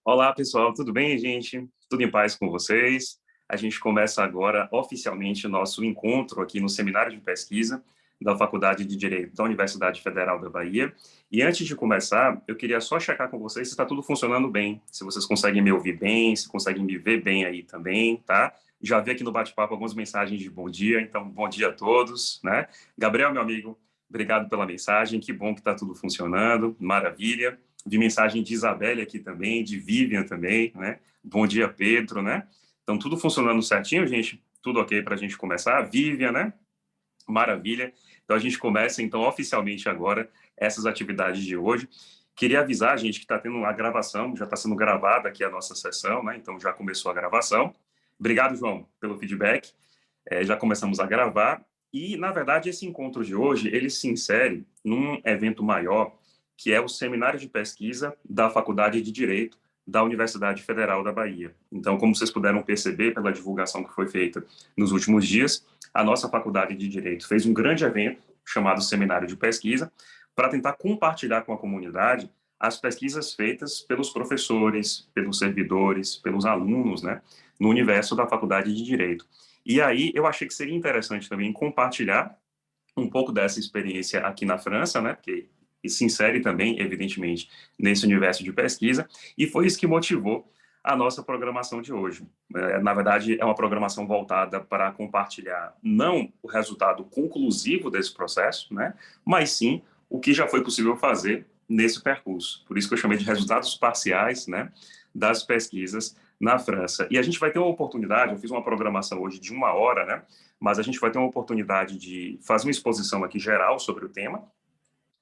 Olá, pessoal, tudo bem, gente? Tudo em paz com vocês? A gente começa agora oficialmente o nosso encontro aqui no Seminário de Pesquisa da Faculdade de Direito da Universidade Federal da Bahia. E antes de começar, eu queria só checar com vocês se está tudo funcionando bem, se vocês conseguem me ouvir bem, se conseguem me ver bem aí também, tá? Já vi aqui no bate-papo algumas mensagens de bom dia, então bom dia a todos, né? Gabriel, meu amigo, obrigado pela mensagem, que bom que está tudo funcionando, maravilha. Vi mensagem de Isabelle aqui também, de Vivian também, né? Bom dia, Pedro, né? Então, tudo funcionando certinho, gente? Tudo ok para a gente começar? Vivian, né? Maravilha. Então, a gente começa, então, oficialmente agora, essas atividades de hoje. Queria avisar, gente, que está tendo uma gravação, já está sendo gravada aqui a nossa sessão, né? Então, já começou a gravação. Obrigado, João, pelo feedback. Já começamos a gravar. E, na verdade, esse encontro de hoje, ele se insere num evento maior, que é o Seminário de Pesquisa da Faculdade de Direito da Universidade Federal da Bahia. Então, como vocês puderam perceber pela divulgação que foi feita nos últimos dias, a nossa Faculdade de Direito fez um grande evento chamado Seminário de Pesquisa para tentar compartilhar com a comunidade as pesquisas feitas pelos professores, pelos servidores, pelos alunos, né, no universo da Faculdade de Direito. E aí eu achei que seria interessante também compartilhar um pouco dessa experiência aqui na França, né, porque se insere também, evidentemente, nesse universo de pesquisa, e foi isso que motivou a nossa programação de hoje. Na verdade, é uma programação voltada para compartilhar não o resultado conclusivo desse processo, né, mas sim o que já foi possível fazer nesse percurso. Por isso que eu chamei de resultados parciais, né, das pesquisas na França. E a gente vai ter uma oportunidade, eu fiz uma programação hoje de 1 hora, né, mas a gente vai ter uma oportunidade de fazer uma exposição aqui geral sobre o tema.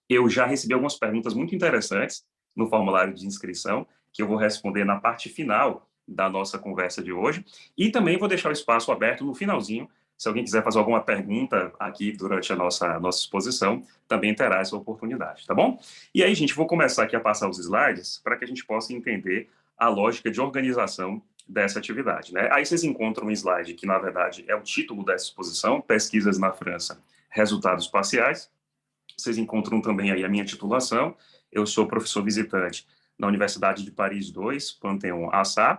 Eu já recebi algumas perguntas muito interessantes no formulário de inscrição, que eu vou responder na parte final da nossa conversa de hoje, e também vou deixar o espaço aberto no finalzinho, se alguém quiser fazer alguma pergunta aqui durante a nossa exposição, também terá essa oportunidade, tá bom? E aí, gente, vou começar aqui a passar os slides para que a gente possa entender a lógica de organização dessa atividade, né? Aí vocês encontram um slide que, na verdade, é o título dessa exposição, Pesquisas na França, Resultados Parciais. Vocês encontram também aí a minha titulação. Eu sou professor visitante na Universidade de Paris II, Panthéon-Assas.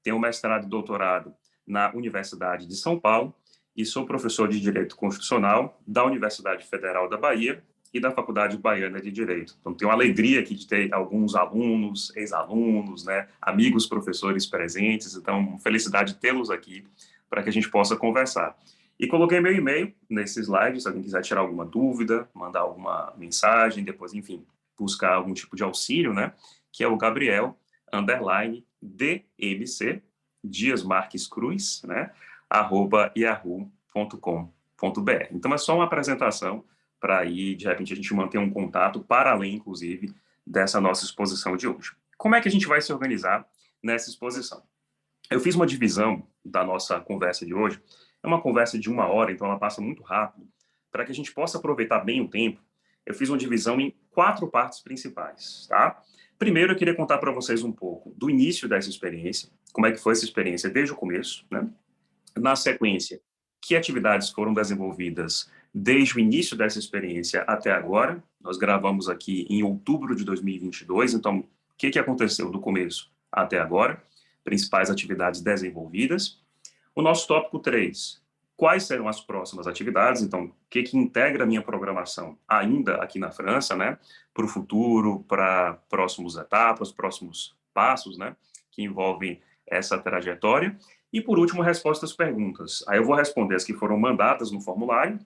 Tenho mestrado e doutorado na Universidade de São Paulo e sou professor de Direito Constitucional da Universidade Federal da Bahia e da Faculdade Baiana de Direito. Então, tenho a alegria aqui de ter alguns alunos, ex-alunos, né, amigos professores presentes. Então, felicidade tê-los aqui para que a gente possa conversar. E coloquei meu e-mail nesse slide, se alguém quiser tirar alguma dúvida, mandar alguma mensagem, depois, enfim, buscar algum tipo de auxílio, né? Que é o Gabriel, _ DMC, Dias Marques Cruz, né? @yahoo.com.br. Então, é só uma apresentação para aí, de repente, a gente manter um contato para além, inclusive, dessa nossa exposição de hoje. Como é que a gente vai se organizar nessa exposição? Eu fiz uma divisão da nossa conversa de hoje. É uma conversa de 1 hora, então ela passa muito rápido. Para que a gente possa aproveitar bem o tempo, eu fiz uma divisão em 4 partes principais, tá? Primeiro, eu queria contar para vocês um pouco do início dessa experiência, como é que foi essa experiência desde o começo, né? Na sequência, que atividades foram desenvolvidas desde o início dessa experiência até agora. Nós gravamos aqui em outubro de 2022, então, o que aconteceu do começo até agora? Principais atividades desenvolvidas. O nosso tópico 3, quais serão as próximas atividades? Então, o que integra a minha programação ainda aqui na França, né? Para o futuro, para próximas etapas, próximos passos, né? Que envolvem essa trajetória. E, por último, resposta às perguntas. Aí eu vou responder as que foram mandadas no formulário,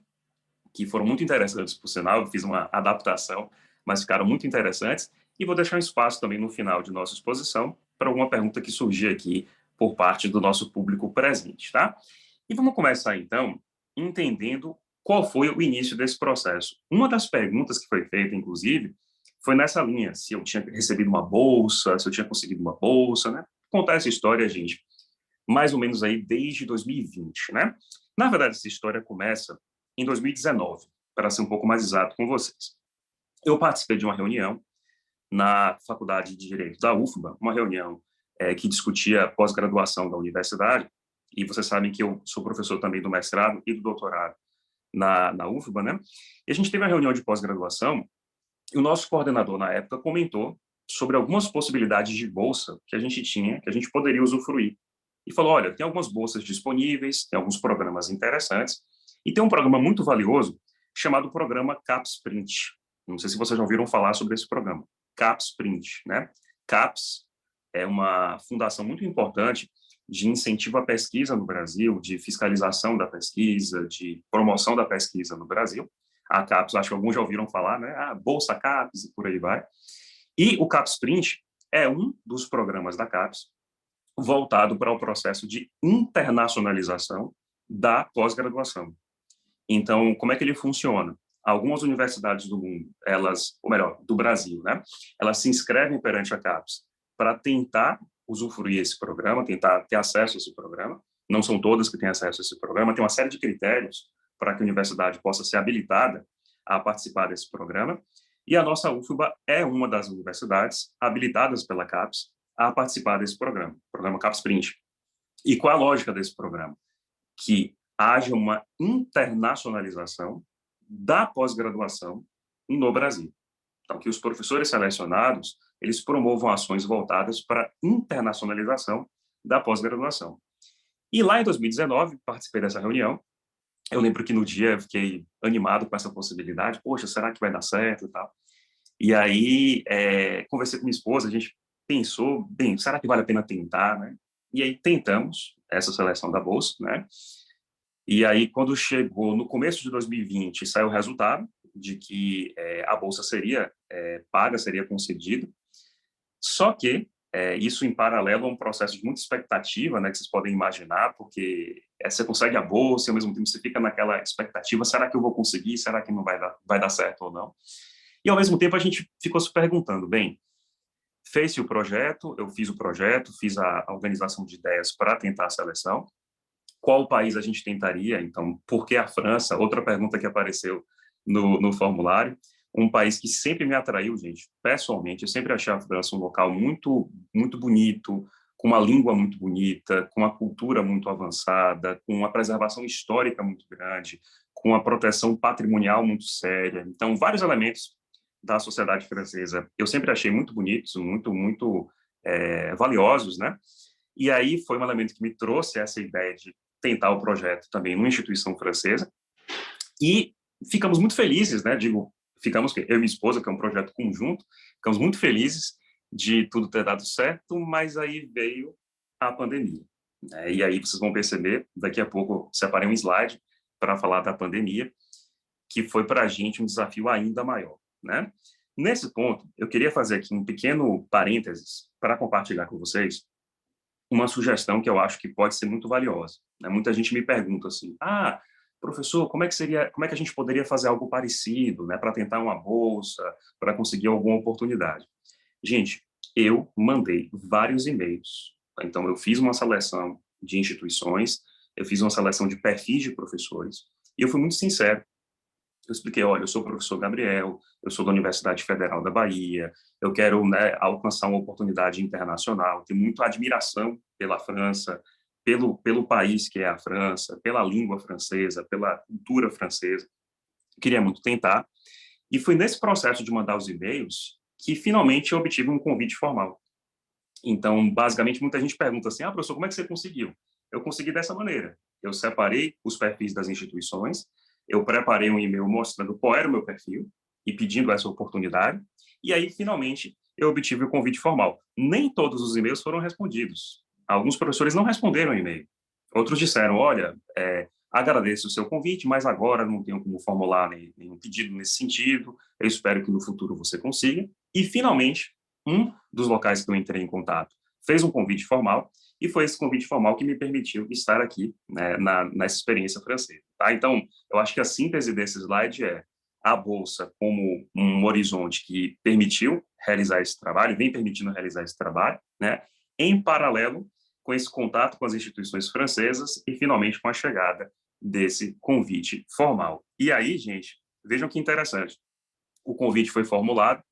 que foram muito interessantes, por sinal, eu fiz uma adaptação, mas ficaram muito interessantes, e vou deixar um espaço também no final de nossa exposição para alguma pergunta que surgir aqui por parte do nosso público presente, tá? E vamos começar, então, entendendo qual foi o início desse processo. Uma das perguntas que foi feita, inclusive, foi nessa linha, se eu tinha recebido uma bolsa, se eu tinha conseguido uma bolsa, né? Contar essa história, gente, mais ou menos aí desde 2020, né? Na verdade, essa história começa em 2019, para ser um pouco mais exato com vocês. Eu participei de uma reunião na Faculdade de Direito da UFBA, uma reunião que discutia pós-graduação da universidade, e vocês sabem que eu sou professor também do mestrado e do doutorado na UFBA, né? E a gente teve uma reunião de pós-graduação, e o nosso coordenador, na época, comentou sobre algumas possibilidades de bolsa que a gente tinha, que a gente poderia usufruir. E falou, olha, tem algumas bolsas disponíveis, tem alguns programas interessantes, e tem um programa muito valioso chamado Programa CAPS-Print. Não sei se vocês já ouviram falar sobre esse programa. CAPS-Print, né? CAPS é uma fundação muito importante de incentivo à pesquisa no Brasil, de fiscalização da pesquisa, de promoção da pesquisa no Brasil. A CAPES, acho que alguns já ouviram falar, né? A Bolsa CAPES e por aí vai. E o CAPES Print é um dos programas da CAPES voltado para o processo de internacionalização da pós-graduação. Então, como é que ele funciona? Algumas universidades do mundo, elas, ou melhor, do Brasil, né? Elas se inscrevem perante a CAPES para tentar usufruir esse programa, tentar ter acesso a esse programa. Não são todas que têm acesso a esse programa, tem uma série de critérios para que a universidade possa ser habilitada a participar desse programa. E a nossa UFBA é uma das universidades habilitadas pela CAPES a participar desse programa CAPES Print. E qual a lógica desse programa? Que haja uma internacionalização da pós-graduação no Brasil. Então, que os professores selecionados, eles promovam ações voltadas para a internacionalização da pós-graduação. E lá em 2019, participei dessa reunião. Eu lembro que no dia eu fiquei animado com essa possibilidade. Poxa, será que vai dar certo e tal? E aí, conversei com minha esposa, a gente pensou, bem, será que vale a pena tentar, né? E aí tentamos essa seleção da bolsa, né? E aí, quando chegou no começo de 2020, saiu o resultado de que a bolsa seria paga, seria concedida. Só que isso em paralelo a um processo de muita expectativa, né, que vocês podem imaginar, porque você consegue a bolsa e ao mesmo tempo você fica naquela expectativa, será que eu vou conseguir, será que não vai dar certo ou não? E ao mesmo tempo a gente ficou se perguntando, bem, fez-se o projeto, eu fiz o projeto, fiz a organização de ideias para tentar a seleção, qual país a gente tentaria, então, por que a França? Outra pergunta que apareceu no formulário. Um país que sempre me atraiu, gente, pessoalmente, eu sempre achei a França um local muito, muito bonito, com uma língua muito bonita, com uma cultura muito avançada, com uma preservação histórica muito grande, com uma proteção patrimonial muito séria. Então, vários elementos da sociedade francesa eu sempre achei muito bonitos, muito, muito valiosos, né? E aí foi um elemento que me trouxe essa ideia de tentar o projeto também numa instituição francesa. E ficamos muito felizes, né? Digo, ficamos, eu e minha esposa, que é um projeto conjunto, ficamos muito felizes de tudo ter dado certo, mas aí veio a pandemia, né? E aí vocês vão perceber, daqui a pouco eu separei um slide para falar da pandemia, que foi para a gente um desafio ainda maior, né? Nesse ponto, eu queria fazer aqui um pequeno parênteses para compartilhar com vocês uma sugestão que eu acho que pode ser muito valiosa, né? Muita gente me pergunta assim, professor, como é que a gente poderia fazer algo parecido, né, para tentar uma bolsa, para conseguir alguma oportunidade? Gente, eu mandei vários e-mails, tá? Então eu fiz uma seleção de instituições, eu fiz uma seleção de perfis de professores, e eu fui muito sincero. Eu expliquei, olha, eu sou o professor Gabriel, eu sou da Universidade Federal da Bahia, eu quero, né, alcançar uma oportunidade internacional, tenho muita admiração pela França, pelo país que é a França, pela língua francesa, pela cultura francesa. Queria muito tentar. E foi nesse processo de mandar os e-mails que finalmente eu obtive um convite formal. Então, basicamente, muita gente pergunta assim, professor, como é que você conseguiu? Eu consegui dessa maneira. Eu separei os perfis das instituições, eu preparei um e-mail mostrando qual era o meu perfil e pedindo essa oportunidade, e aí, finalmente, eu obtive o convite formal. Nem todos os e-mails foram respondidos. Alguns professores não responderam o e-mail. Outros disseram, olha, agradeço o seu convite, mas agora não tenho como formular nenhum pedido nesse sentido, eu espero que no futuro você consiga. E, finalmente, um dos locais que eu entrei em contato fez um convite formal, e foi esse convite formal que me permitiu estar aqui, né, nessa experiência francesa. Tá? Então, eu acho que a síntese desse slide é a Bolsa como um horizonte que permitiu realizar esse trabalho, vem permitindo realizar esse trabalho, né, em paralelo com esse contato com as instituições francesas e, finalmente, com a chegada desse convite formal. E aí, gente, vejam que interessante. O convite foi formulado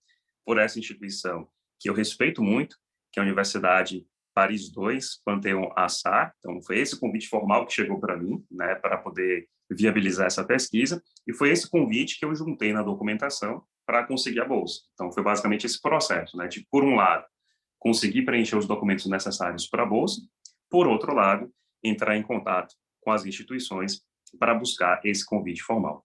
por essa instituição que eu respeito muito, que é a Universidade Paris II, Panthéon-Assas. Então, foi esse convite formal que chegou para mim, né, para poder viabilizar essa pesquisa, e foi esse convite que eu juntei na documentação para conseguir a bolsa. Então, foi basicamente esse processo, né, de, por um lado, conseguir preencher os documentos necessários para a bolsa, por outro lado, entrar em contato com as instituições para buscar esse convite formal.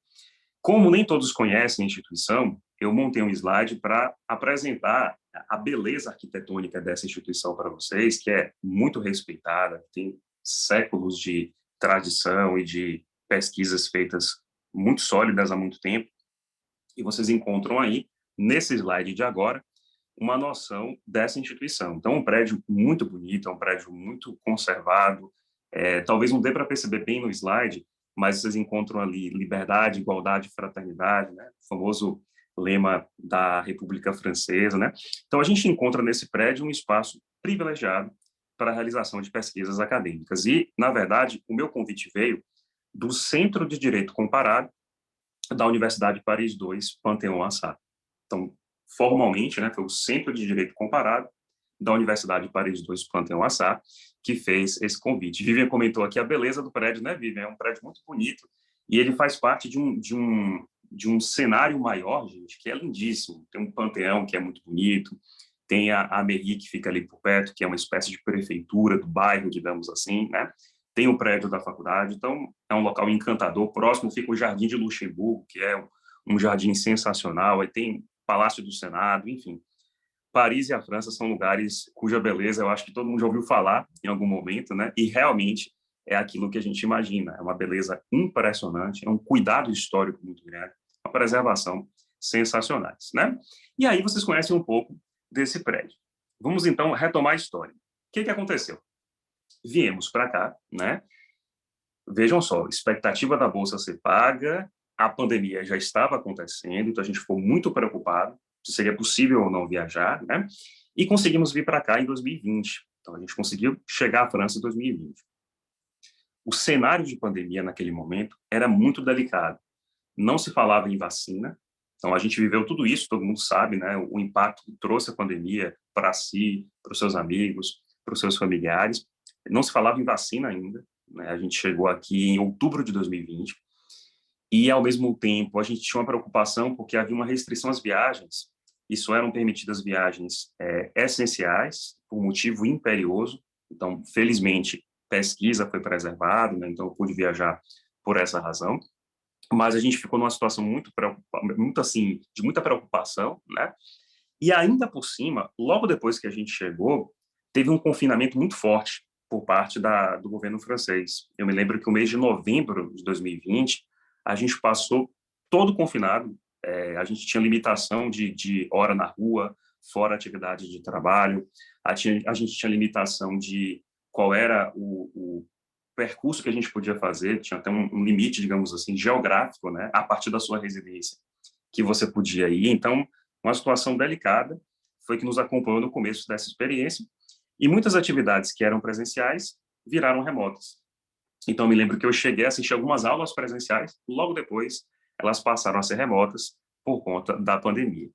Como nem todos conhecem a instituição, eu montei um slide para apresentar a beleza arquitetônica dessa instituição para vocês, que é muito respeitada, tem séculos de tradição e de pesquisas feitas muito sólidas há muito tempo, e vocês encontram aí, nesse slide de agora, uma noção dessa instituição. Então, um prédio muito bonito, é um prédio muito conservado, talvez não dê para perceber bem no slide, mas vocês encontram ali liberdade, igualdade, fraternidade, né? O famoso lema da República Francesa, né? Então, a gente encontra nesse prédio um espaço privilegiado para a realização de pesquisas acadêmicas. E, na verdade, o meu convite veio do Centro de Direito Comparado da Universidade de Paris II, Panthéon-Assas. Então, formalmente, né, foi o Centro de Direito Comparado da Universidade de Paris II, Panthéon-Assas, que fez esse convite. Vivian comentou aqui a beleza do prédio, né, Vivian? É um prédio muito bonito e ele faz parte de um cenário maior, gente, que é lindíssimo. Tem um panteão que é muito bonito, tem a mairie que fica ali por perto, que é uma espécie de prefeitura do bairro, digamos assim, né? Tem o prédio da faculdade, então é um local encantador. Próximo fica o Jardim de Luxemburgo, que é um jardim sensacional, aí tem Palácio do Senado, enfim. Paris e a França são lugares cuja beleza eu acho que todo mundo já ouviu falar em algum momento, né? E realmente é aquilo que a gente imagina. É uma beleza impressionante, é um cuidado histórico muito grande, uma preservação sensacionais, né? E aí vocês conhecem um pouco desse prédio. Vamos então retomar a história. O que aconteceu? Viemos para cá, né? Vejam só, expectativa da bolsa ser paga, a pandemia já estava acontecendo, então a gente ficou muito preocupado se seria possível ou não viajar, né? E conseguimos vir para cá em 2020. Então a gente conseguiu chegar à França em 2020. O cenário de pandemia naquele momento era muito delicado. Não se falava em vacina. Então a gente viveu tudo isso, todo mundo sabe, né? O impacto que trouxe a pandemia para si, para os seus amigos, para os seus familiares. Não se falava em vacina ainda, né? A gente chegou aqui em outubro de 2020 e, ao mesmo tempo, a gente tinha uma preocupação porque havia uma restrição às viagens e só eram permitidas viagens essenciais por motivo imperioso. Então, felizmente, pesquisa foi preservada, né? Então eu pude viajar por essa razão. Mas a gente ficou numa situação muito assim, de muita preocupação, né? E ainda por cima, logo depois que a gente chegou, teve um confinamento muito forte por parte do governo francês. Eu me lembro que o mês de novembro de 2020, a gente passou todo confinado, a gente tinha limitação de hora na rua, fora atividade de trabalho, a gente tinha limitação de qual era o percurso que a gente podia fazer, tinha até um limite, digamos assim, geográfico, né, a partir da sua residência, que você podia ir. Então, uma situação delicada foi que nos acompanhou no começo dessa experiência, e muitas atividades que eram presenciais viraram remotas. Então, me lembro que eu cheguei a assistir algumas aulas presenciais, logo depois elas passaram a ser remotas por conta da pandemia.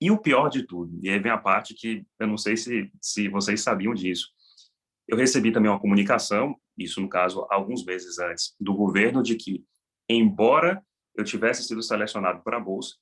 E o pior de tudo, e aí vem a parte que eu não sei se vocês sabiam disso, eu recebi também uma comunicação, isso no caso alguns meses antes, do governo, de que, embora eu tivesse sido selecionado para a Bolsa,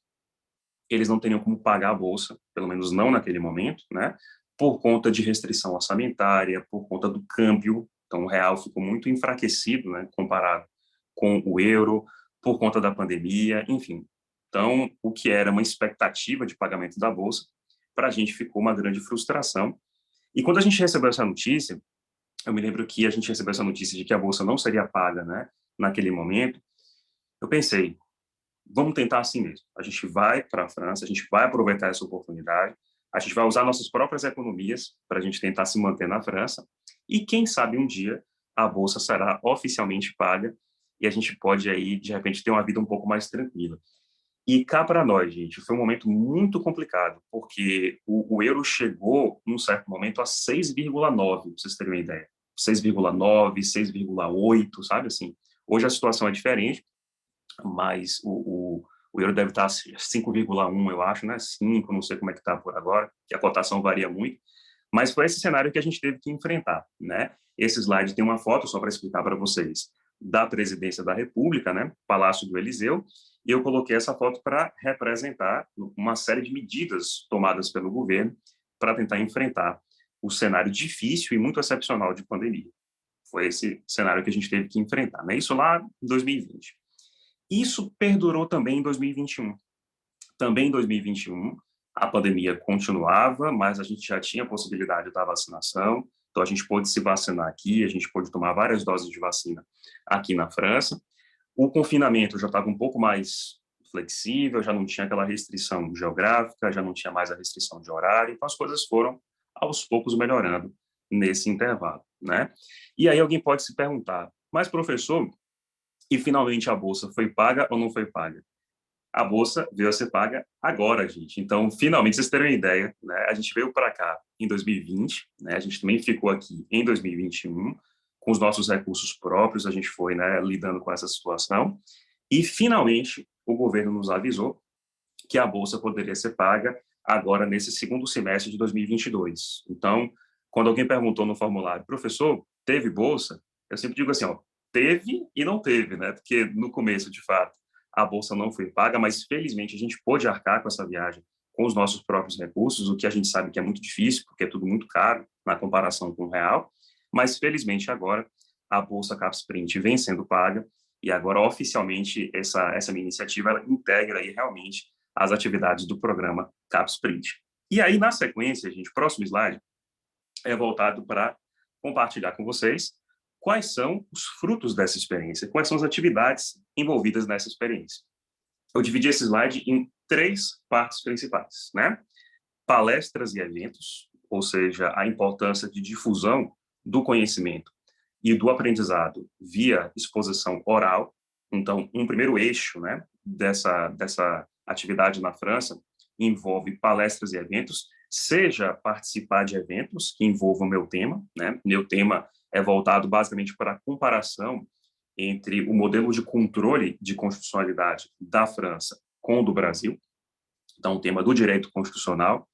eles não teriam como pagar a Bolsa, pelo menos não naquele momento, né? Por conta de restrição orçamentária, por conta do câmbio. Então, o real ficou muito enfraquecido, né, comparado com o euro, por conta da pandemia, enfim. Então, o que era uma expectativa de pagamento da Bolsa, para a gente ficou uma grande frustração. E quando a gente recebeu essa notícia, eu me lembro que a gente recebeu essa notícia de que a Bolsa não seria paga, né, naquele momento, eu pensei, vamos tentar assim mesmo. A gente vai para a França, a gente vai aproveitar essa oportunidade, a gente vai usar nossas próprias economias para a gente tentar se manter na França e, quem sabe, um dia a Bolsa será oficialmente paga e a gente pode aí, de repente, ter uma vida um pouco mais tranquila. E cá para nós, gente, foi um momento muito complicado, porque o euro chegou, num certo momento, a 6,9, para vocês terem uma ideia. 6,9, 6,8, sabe assim? Hoje a situação é diferente, mas o euro deve estar 5,1, eu acho, né? 5, não sei como é que está por agora, que a cotação varia muito. Mas foi esse cenário que a gente teve que enfrentar, né? Esse slide tem uma foto, só para explicar para vocês. da Presidência da República, né, Palácio do Eliseu, e eu coloquei essa foto para representar uma série de medidas tomadas pelo governo para tentar enfrentar o cenário difícil e muito excepcional de pandemia. Foi esse cenário que a gente teve que enfrentar, né? Isso lá em 2020. Isso perdurou também em 2021. Também em 2021, a pandemia continuava, mas a gente já tinha a possibilidade da vacinação, então a gente pôde se vacinar aqui, a gente pôde tomar várias doses de vacina aqui na França. O confinamento já estava um pouco mais flexível, já não tinha aquela restrição geográfica, já não tinha mais a restrição de horário, então as coisas foram aos poucos melhorando nesse intervalo, né? E aí alguém pode se perguntar, mas professor, e finalmente a bolsa foi paga ou não foi paga? A bolsa veio a ser paga agora, gente. Então, finalmente, vocês terem uma ideia, né? A gente veio para cá em 2020, né? A gente também ficou aqui em 2021, com os nossos recursos próprios, a gente foi, né, lidando com essa situação. E, finalmente, o governo nos avisou que a bolsa poderia ser paga agora nesse segundo semestre de 2022. Então, quando alguém perguntou no formulário, professor, teve bolsa? Eu sempre digo assim, ó, teve e não teve, né? Porque no começo, de fato, a bolsa não foi paga, mas felizmente a gente pôde arcar com essa viagem com os nossos próprios recursos, o que a gente sabe que é muito difícil, porque é tudo muito caro na comparação com o real, mas felizmente agora a bolsa Capsprint vem sendo paga e agora oficialmente essa minha iniciativa ela integra aí realmente as atividades do programa Capsprint. E aí na sequência, gente, próximo slide é voltado para compartilhar com vocês quais são os frutos dessa experiência, quais são as atividades envolvidas nessa experiência. Eu dividi esse slide em 3 partes principais, né? Palestras e eventos, ou seja, a importância de difusão do conhecimento e do aprendizado via exposição oral. Então, um primeiro eixo, né, dessa atividade na França envolve palestras e eventos, seja participar de eventos que envolvam meu tema, né? Meu tema é voltado basicamente para a comparação entre o modelo de controle de constitucionalidade da França com o do Brasil. Então, o tema do direito constitucional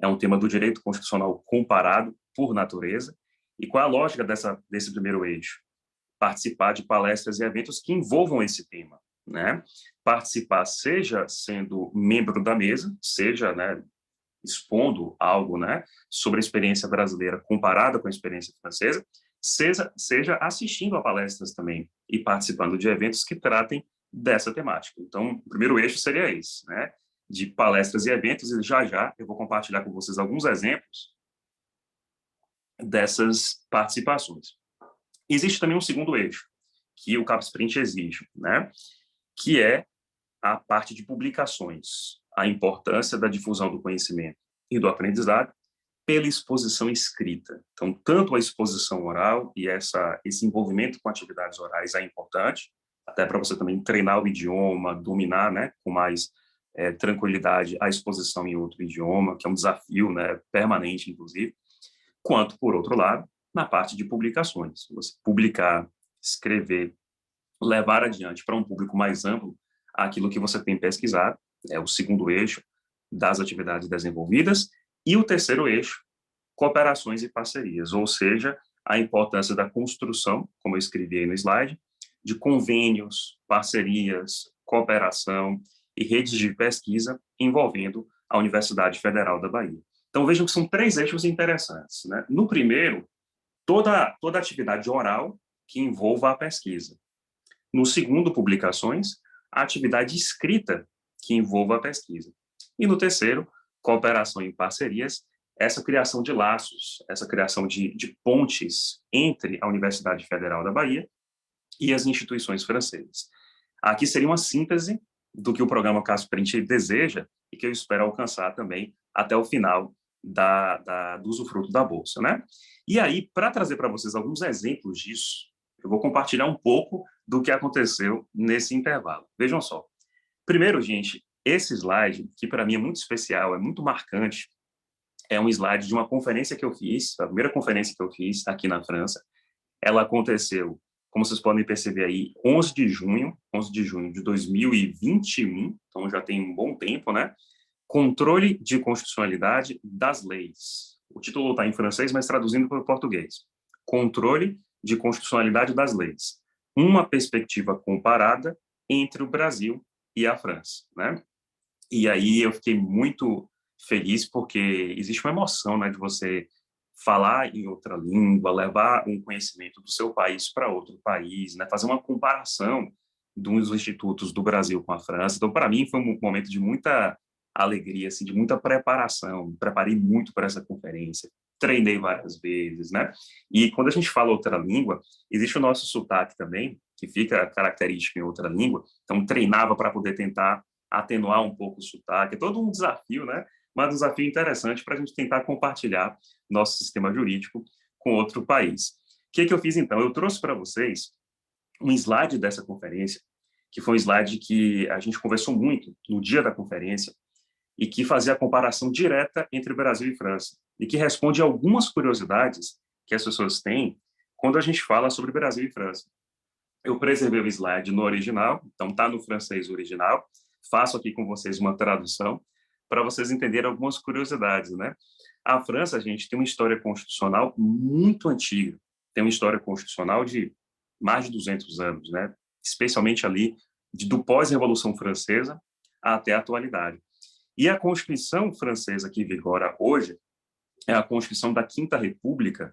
é um tema do direito constitucional comparado por natureza. E qual é a lógica desse primeiro eixo? Participar de palestras e eventos que envolvam esse tema, né? Participar, seja sendo membro da mesa, seja, né, expondo algo, né, sobre a experiência brasileira comparada com a experiência francesa, seja assistindo a palestras também e participando de eventos que tratem dessa temática. Então, o primeiro eixo seria esse, né, de palestras e eventos, e já eu vou compartilhar com vocês alguns exemplos dessas participações. Existe também um segundo eixo, que o Capsprint exige, né, que é a parte de publicações, a importância da difusão do conhecimento e do aprendizado pela exposição escrita. Então, tanto a exposição oral e esse envolvimento com atividades orais é importante, até para você também treinar o idioma, dominar, né, com mais tranquilidade a exposição em outro idioma, que é um desafio, né, permanente, inclusive, quanto, por outro lado, na parte de publicações. Você publicar, escrever, levar adiante para um público mais amplo aquilo que você tem pesquisado, é o segundo eixo das atividades desenvolvidas, e o terceiro eixo, cooperações e parcerias, ou seja, a importância da construção, como eu escrevi aí no slide, de convênios, parcerias, cooperação e redes de pesquisa envolvendo a Universidade Federal da Bahia. Então, vejam que são 3 eixos interessantes, né? No primeiro, toda atividade oral que envolva a pesquisa. No segundo, publicações, a atividade escrita que envolva a pesquisa. E no terceiro, cooperação e parcerias, essa criação de laços, essa criação de pontes entre a Universidade Federal da Bahia e as instituições francesas. Aqui seria uma síntese do que o programa Capsprint deseja e que eu espero alcançar também até o final do usufruto da Bolsa, né? E aí, para trazer para vocês alguns exemplos disso, eu vou compartilhar um pouco do que aconteceu nesse intervalo. Vejam só. Primeiro, gente, esse slide, que para mim é muito especial, é muito marcante, é um slide de uma conferência que eu fiz, a primeira conferência que eu fiz aqui na França. Ela aconteceu, como vocês podem perceber aí, 11 de junho de 2021, então já tem um bom tempo, né? Controle de constitucionalidade das leis. O título está em francês, mas traduzindo para o português. Controle de constitucionalidade das leis. uma perspectiva comparada entre o Brasil e a França, né? E aí eu fiquei muito feliz porque existe uma emoção, né, de você falar em outra língua, levar um conhecimento do seu país para outro país, né, fazer uma comparação dos institutos do Brasil com a França. Então, para mim, foi um momento de muita alegria, assim, de muita preparação. Me preparei muito para essa conferência, treinei várias vezes, né? E quando a gente fala outra língua, existe o nosso sotaque também, que fica característico em outra língua. Então, treinava para poder tentar atenuar um pouco o sotaque. É todo um desafio, né? Mas um desafio interessante para a gente tentar compartilhar nosso sistema jurídico com outro país. O que eu fiz, então? Eu trouxe para vocês um slide dessa conferência, que foi um slide que a gente conversou muito no dia da conferência e que fazia a comparação direta entre Brasil e França e que responde a algumas curiosidades que as pessoas têm quando a gente fala sobre Brasil e França. Eu preservei o slide no original, então está no francês original. Faço aqui com vocês uma tradução para vocês entenderem algumas curiosidades, né? A França, gente, tem uma história constitucional muito antiga. Tem uma história constitucional de mais de 200 anos, né? Especialmente ali do pós-Revolução Francesa até a atualidade. E a Constituição francesa que vigora hoje é a Constituição da Quinta República,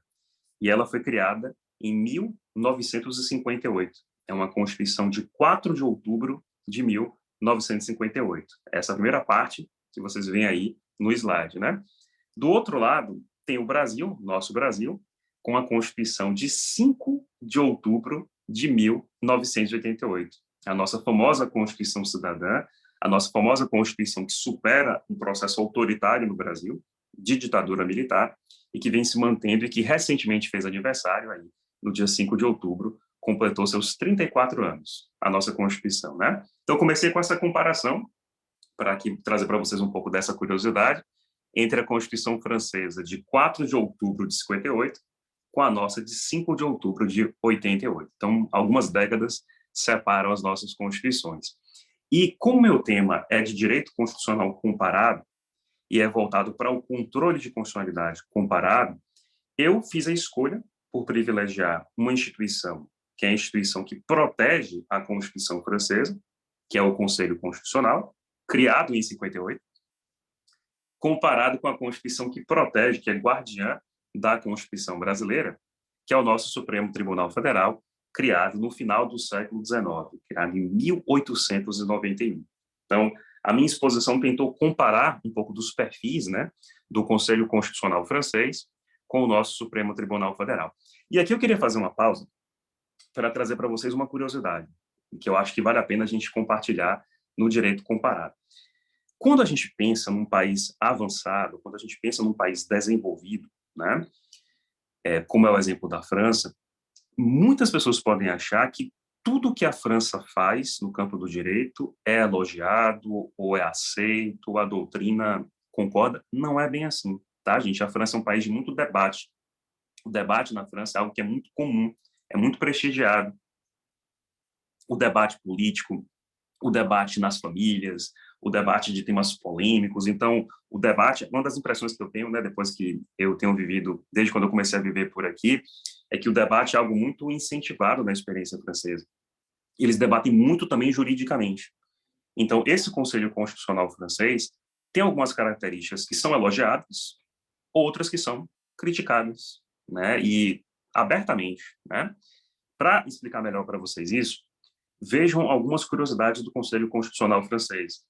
e ela foi criada em 1958. É uma Constituição de 4 de outubro de 1958. Essa é a primeira parte que vocês veem aí no slide, né? Do outro lado, tem o Brasil, nosso Brasil, com a Constituição de 5 de outubro de 1988. A nossa famosa Constituição Cidadã, a nossa famosa Constituição que supera um processo autoritário no Brasil, de ditadura militar, e que vem se mantendo e que recentemente fez aniversário aí, no dia 5 de outubro, completou seus 34 anos, a nossa Constituição, né? Então, comecei com essa comparação, para trazer para vocês um pouco dessa curiosidade, entre a Constituição francesa de 4 de outubro de 58 com a nossa de 5 de outubro de 88. Então, algumas décadas separam as nossas constituições. E como meu tema é de direito constitucional comparado, e é voltado para o controle de constitucionalidade comparado, eu fiz a escolha por privilegiar uma instituição, que é a instituição que protege a Constituição francesa, que é o Conselho Constitucional, criado em 58, comparado com a Constituição que protege, que é guardiã da Constituição brasileira, que é o nosso Supremo Tribunal Federal, criado no final do século XIX, criado em 1891. Então, a minha exposição tentou comparar um pouco dos perfis, né, do Conselho Constitucional francês com o nosso Supremo Tribunal Federal. E aqui eu queria fazer uma pausa para trazer para vocês uma curiosidade, que eu acho que vale a pena a gente compartilhar no direito comparado. Quando a gente pensa num país avançado, quando a gente pensa num país desenvolvido, né, como é o exemplo da França, muitas pessoas podem achar que tudo que a França faz no campo do direito é elogiado ou é aceito, a doutrina concorda. Não é bem assim, tá, gente? A França é um país de muito debate. O debate na França é algo que é muito comum, é muito prestigiado. O debate político, o debate nas famílias, o debate de temas polêmicos. Então, o debate, uma das impressões que eu tenho, né, depois que eu tenho vivido, desde quando eu comecei a viver por aqui, é que o debate é algo muito incentivado na experiência francesa. Eles debatem muito também juridicamente. Então, esse Conselho Constitucional francês tem algumas características que são elogiadas, outras que são criticadas, né, e abertamente, né? Para explicar melhor para vocês isso, vejam algumas curiosidades do Conselho Constitucional francês.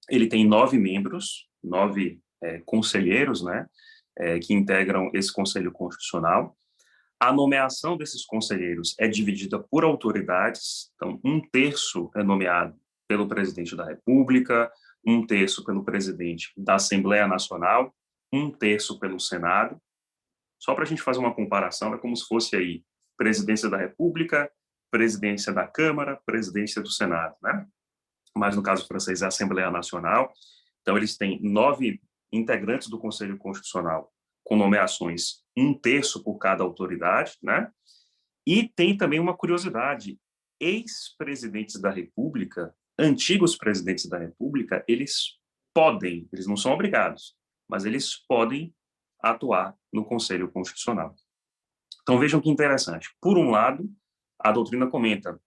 Ele tem 9 membros, 9 conselheiros, né, que integram esse Conselho Constitucional. A nomeação desses conselheiros é dividida por autoridades, então um terço é nomeado pelo presidente da República, um terço pelo presidente da Assembleia Nacional, um terço pelo Senado. Só para a gente fazer uma comparação, é como se fosse aí presidência da República, presidência da Câmara, presidência do Senado, né? Mas no caso francês é a Assembleia Nacional. Então eles têm 9 integrantes do Conselho Constitucional com nomeações um terço por cada autoridade, né? E tem também uma curiosidade: ex-presidentes da República, antigos presidentes da República, eles podem, eles não são obrigados, mas eles podem atuar no Conselho Constitucional. Então vejam que interessante. Por um lado, a doutrina comenta,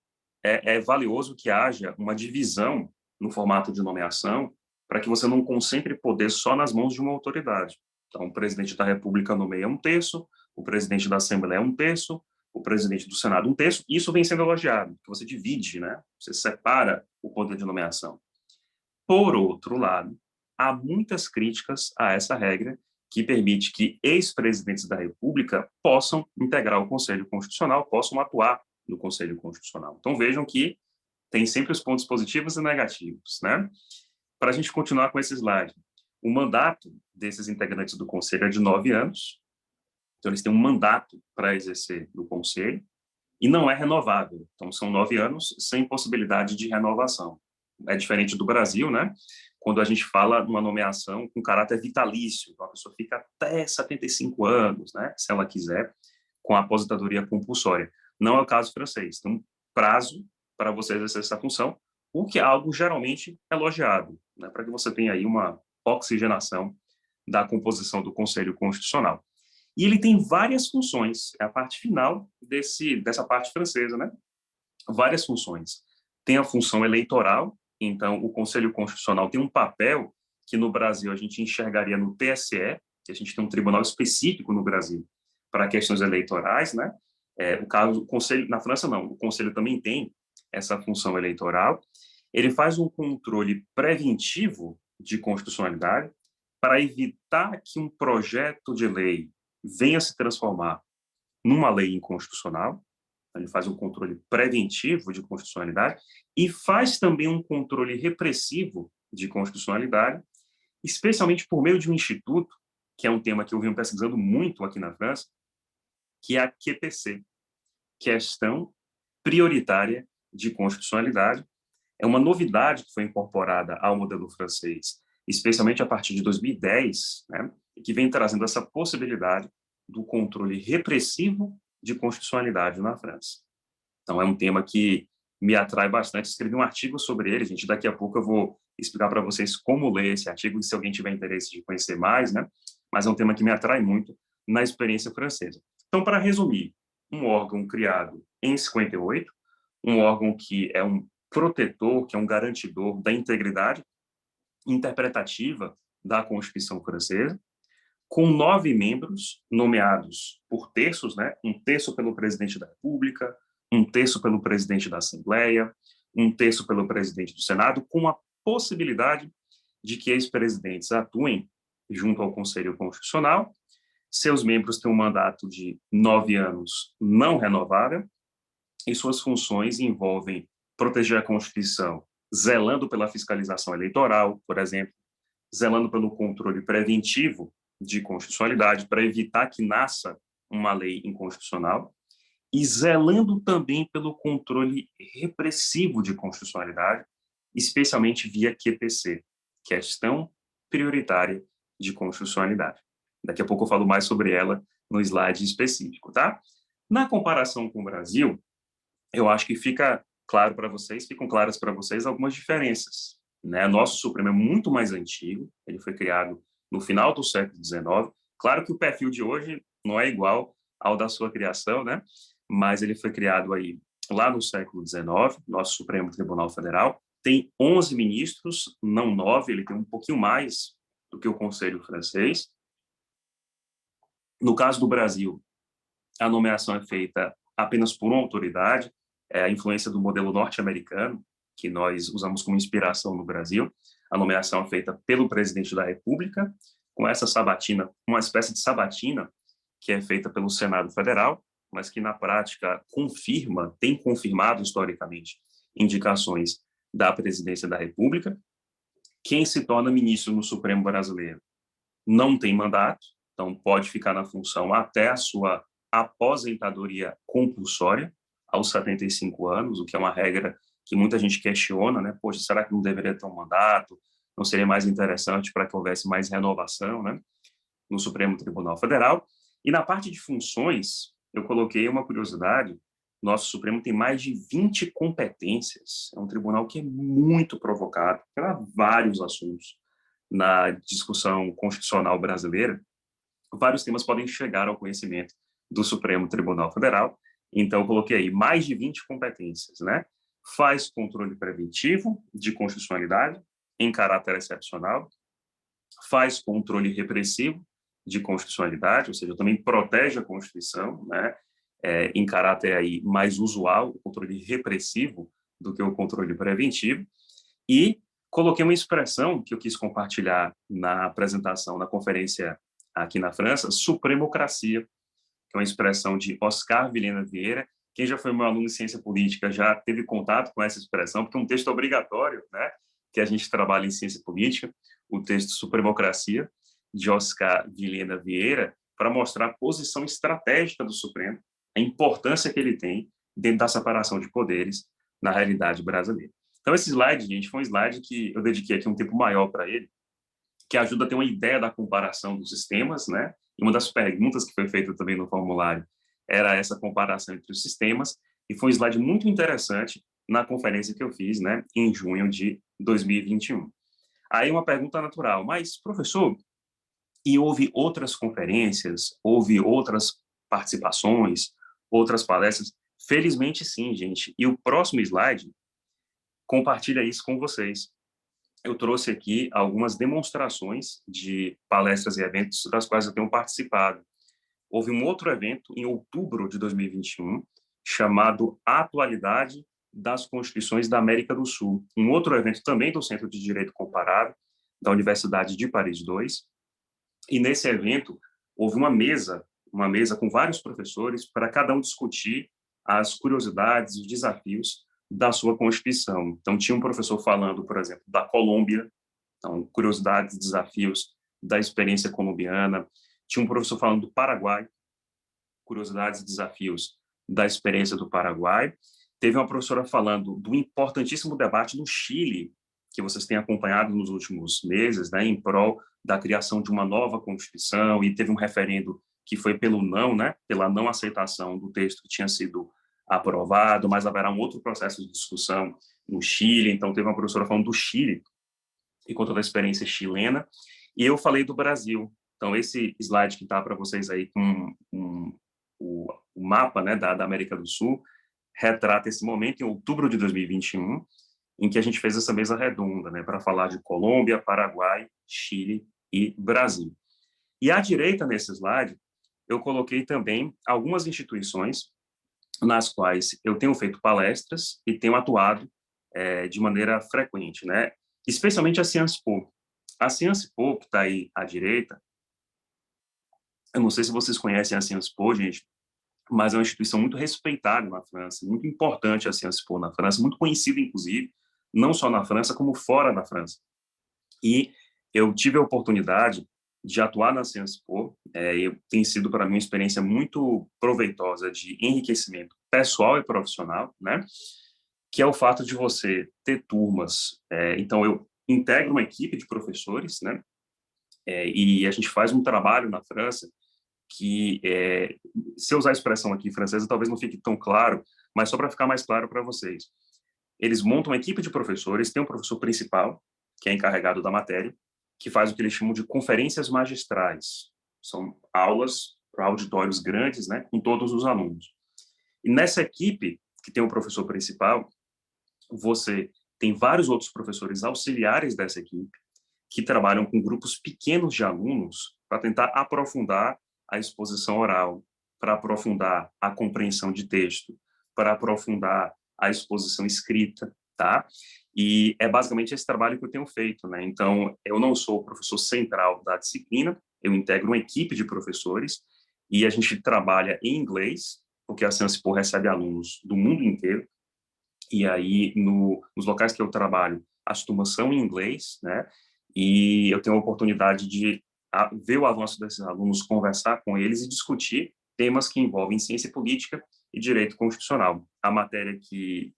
é valioso que haja uma divisão no formato de nomeação para que você não concentre poder só nas mãos de uma autoridade. Então, o presidente da República nomeia um terço, o presidente da Assembleia um terço, o presidente do Senado um terço, e isso vem sendo elogiado, que você divide, né? Você separa o poder de nomeação. Por outro lado, há muitas críticas a essa regra que permite que ex-presidentes da República possam integrar o Conselho Constitucional, possam atuar no Conselho Constitucional. Então, vejam que tem sempre os pontos positivos e negativos, né? Para a gente continuar com esse slide, o mandato desses integrantes do Conselho é de 9 anos, então eles têm um mandato para exercer no Conselho, e não é renovável. Então, são 9 anos sem possibilidade de renovação. É diferente do Brasil, né? Quando a gente fala numa nomeação com caráter vitalício, então a pessoa fica até 75 anos, né? Se ela quiser, com a aposentadoria compulsória. Não é o caso francês. Tem um prazo para você exercer essa função, o que é algo geralmente elogiado, né? Para que você tenha aí uma oxigenação da composição do Conselho Constitucional. E ele tem várias funções, é a parte final dessa parte francesa, né? Várias funções. Tem a função eleitoral, então o Conselho Constitucional tem um papel que no Brasil a gente enxergaria no TSE, que a gente tem um tribunal específico no Brasil para questões eleitorais, né? O caso do Conselho, na França não, o Conselho também tem essa função eleitoral. Ele faz um controle preventivo de constitucionalidade para evitar que um projeto de lei venha se transformar numa lei inconstitucional. Ele faz um controle preventivo de constitucionalidade e faz também um controle repressivo de constitucionalidade, especialmente por meio de um instituto, que é um tema que eu venho pesquisando muito aqui na França, que é a QPC, Questão Prioritária de Constitucionalidade. É uma novidade que foi incorporada ao modelo francês, especialmente a partir de 2010, né, que vem trazendo essa possibilidade do controle repressivo de constitucionalidade na França. Então, é um tema que me atrai bastante. Escrevi um artigo sobre ele, gente. Daqui a pouco eu vou explicar para vocês como ler esse artigo, se alguém tiver interesse de conhecer mais, né? Mas é um tema que me atrai muito na experiência francesa. Então, para resumir, um órgão criado em 58, um órgão que é um protetor, que é um garantidor da integridade interpretativa da Constituição francesa, com 9 membros nomeados por terços, né? Um terço pelo presidente da República, um terço pelo presidente da Assembleia, um terço pelo presidente do Senado, com a possibilidade de que ex-presidentes atuem junto ao Conselho Constitucional. Seus membros têm um mandato de 9 anos não renovável e suas funções envolvem proteger a Constituição, zelando pela fiscalização eleitoral, por exemplo, zelando pelo controle preventivo de constitucionalidade para evitar que nasça uma lei inconstitucional e zelando também pelo controle repressivo de constitucionalidade, especialmente via QPC, Questão Prioritária de Constitucionalidade. Daqui a pouco eu falo mais sobre ela no slide específico, tá? Na comparação com o Brasil, eu acho que ficam claras para vocês algumas diferenças, né? Nosso Supremo é muito mais antigo, ele foi criado no final do século XIX. Claro que o perfil de hoje não é igual ao da sua criação, né? Mas ele foi criado aí lá no século XIX, nosso Supremo Tribunal Federal. Tem 11 ministros, não 9, ele tem um pouquinho mais do que o Conselho francês. No caso do Brasil, a nomeação é feita apenas por uma autoridade, é a influência do modelo norte-americano, que nós usamos como inspiração no Brasil. A nomeação é feita pelo presidente da República, com essa sabatina, uma espécie de sabatina, que é feita pelo Senado Federal, mas que na prática tem confirmado historicamente indicações da presidência da República. Quem se torna ministro no Supremo brasileiro não tem mandato, então pode ficar na função até a sua aposentadoria compulsória, aos 75 anos, o que é uma regra que muita gente questiona, né? Poxa, será que não deveria ter um mandato? Não seria mais interessante para que houvesse mais renovação, né? No Supremo Tribunal Federal. E na parte de funções, eu coloquei uma curiosidade: nosso Supremo tem mais de 20 competências. É um tribunal que é muito provocado para vários assuntos na discussão constitucional brasileira. Vários temas podem chegar ao conhecimento do Supremo Tribunal Federal. Então, eu coloquei aí mais de 20 competências, né? Faz controle preventivo de constitucionalidade em caráter excepcional, faz controle repressivo de constitucionalidade, ou seja, também protege a Constituição, né? Em caráter aí mais usual, o controle repressivo do que o controle preventivo, e coloquei uma expressão que eu quis compartilhar na apresentação, na conferência aqui na França, supremocracia, que é uma expressão de Oscar Vilhena Vieira. Quem já foi meu aluno em ciência política já teve contato com essa expressão, porque é um texto obrigatório, né, que a gente trabalha em ciência política, o texto Supremocracia, de Oscar Vilhena Vieira, para mostrar a posição estratégica do Supremo, a importância que ele tem dentro da separação de poderes na realidade brasileira. Então, esse slide, gente, foi um slide que eu dediquei aqui um tempo maior para ele, que ajuda a ter uma ideia da comparação dos sistemas, né? E uma das perguntas que foi feita também no formulário era essa comparação entre os sistemas, e foi um slide muito interessante na conferência que eu fiz, né, em junho de 2021. Aí uma pergunta natural, mas, professor, e houve outras conferências, houve outras participações, outras palestras? Felizmente sim, gente. E o próximo slide compartilha isso com vocês. Eu trouxe aqui algumas demonstrações de palestras e eventos das quais eu tenho participado. Houve um outro evento em outubro de 2021, chamado Atualidade das Constituições da América do Sul. Um outro evento também do Centro de Direito Comparado, da Universidade de Paris II. E nesse evento houve uma mesa com vários professores para cada um discutir as curiosidades, os desafios da sua Constituição. Então, tinha um professor falando, por exemplo, da Colômbia, então, curiosidades, desafios da experiência colombiana. Tinha um professor falando do Paraguai, curiosidades e desafios da experiência do Paraguai. Teve uma professora falando do importantíssimo debate no Chile, que vocês têm acompanhado nos últimos meses, né, em prol da criação de uma nova Constituição, e teve um referendo que foi pelo não, né, pela não aceitação do texto que tinha sido aprovado, mas haverá um outro processo de discussão no Chile. Então, teve uma professora falando do Chile e contou da experiência chilena, e eu falei do Brasil. Então, esse slide que está para vocês aí com o mapa, né, da América do Sul retrata esse momento em outubro de 2021, em que a gente fez essa mesa redonda, né, para falar de Colômbia, Paraguai, Chile e Brasil. E à direita, nesse slide, eu coloquei também algumas instituições nas quais eu tenho feito palestras e tenho atuado de maneira frequente, né? Especialmente a Sciences Po. A Sciences Po, que está aí à direita, eu não sei se vocês conhecem a Sciences Po, gente, mas é uma instituição muito respeitada na França, muito importante a Sciences Po na França, muito conhecida, inclusive, não só na França, como fora da França. E eu tive a oportunidade de atuar na Sciences Po, e tem sido para mim uma experiência muito proveitosa de enriquecimento pessoal e profissional, né? Que é o fato de você ter turmas. Então, eu integro uma equipe de professores, né? E a gente faz um trabalho na França que, se eu usar a expressão aqui em francesa, talvez não fique tão claro, mas só para ficar mais claro para vocês. Eles montam uma equipe de professores, tem um professor principal, que é encarregado da matéria, que faz o que eles chamam de conferências magistrais. São aulas para auditórios grandes, né, com todos os alunos. E nessa equipe, que tem o professor principal, você tem vários outros professores auxiliares dessa equipe, que trabalham com grupos pequenos de alunos para tentar aprofundar a exposição oral, para aprofundar a compreensão de texto, para aprofundar a exposição escrita, tá? E é basicamente esse trabalho que eu tenho feito, né? Então, eu não sou o professor central da disciplina, eu integro uma equipe de professores e a gente trabalha em inglês, porque a Sciences Po recebe alunos do mundo inteiro, e aí nos locais que eu trabalho, as turmas são em inglês, né? E eu tenho a oportunidade de ver o avanço desses alunos, conversar com eles e discutir temas que envolvem ciência política e direito constitucional. A matéria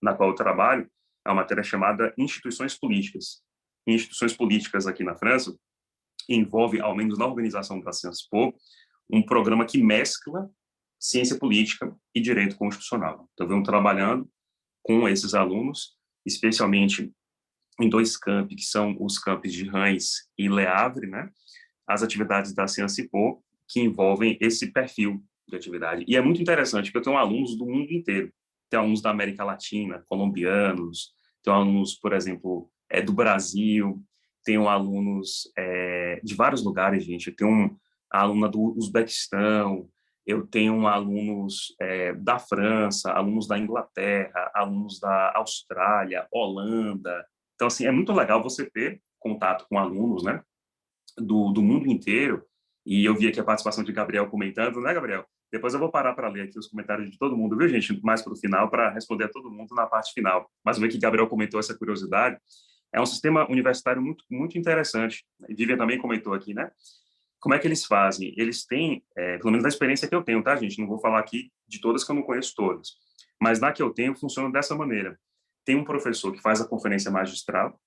na qual eu trabalho é uma matéria chamada Instituições Políticas. Instituições políticas aqui na França envolve, ao menos na organização da Sciences Po, um programa que mescla ciência política e direito constitucional. Então, eu venho trabalhando com esses alunos, especialmente em dois campi, que são os campos de Reims e Le Havre, né? As atividades da Sciences Po, que envolvem esse perfil de atividade. E é muito interessante, porque eu tenho alunos do mundo inteiro. Tenho alunos da América Latina, colombianos, tenho alunos, por exemplo, do Brasil, tenho alunos de vários lugares, gente. Eu tenho a aluna do Uzbequistão, eu tenho alunos da França, alunos da Inglaterra, alunos da Austrália, Holanda. Então, assim, é muito legal você ter contato com alunos, né, do mundo inteiro. E eu vi aqui a participação de Gabriel comentando, né, Gabriel? Depois eu vou parar para ler aqui os comentários de todo mundo, viu, gente? Mais para o final, para responder a todo mundo na parte final. Mas ver que Gabriel comentou essa curiosidade. É um sistema universitário muito, muito interessante. Vivian também comentou aqui, né? Como é que eles fazem? Eles têm, pelo menos da experiência que eu tenho, tá, gente? Não vou falar aqui de todas, que eu não conheço todas. Mas na que eu tenho, funciona dessa maneira. Tem um professor que faz a conferência magistral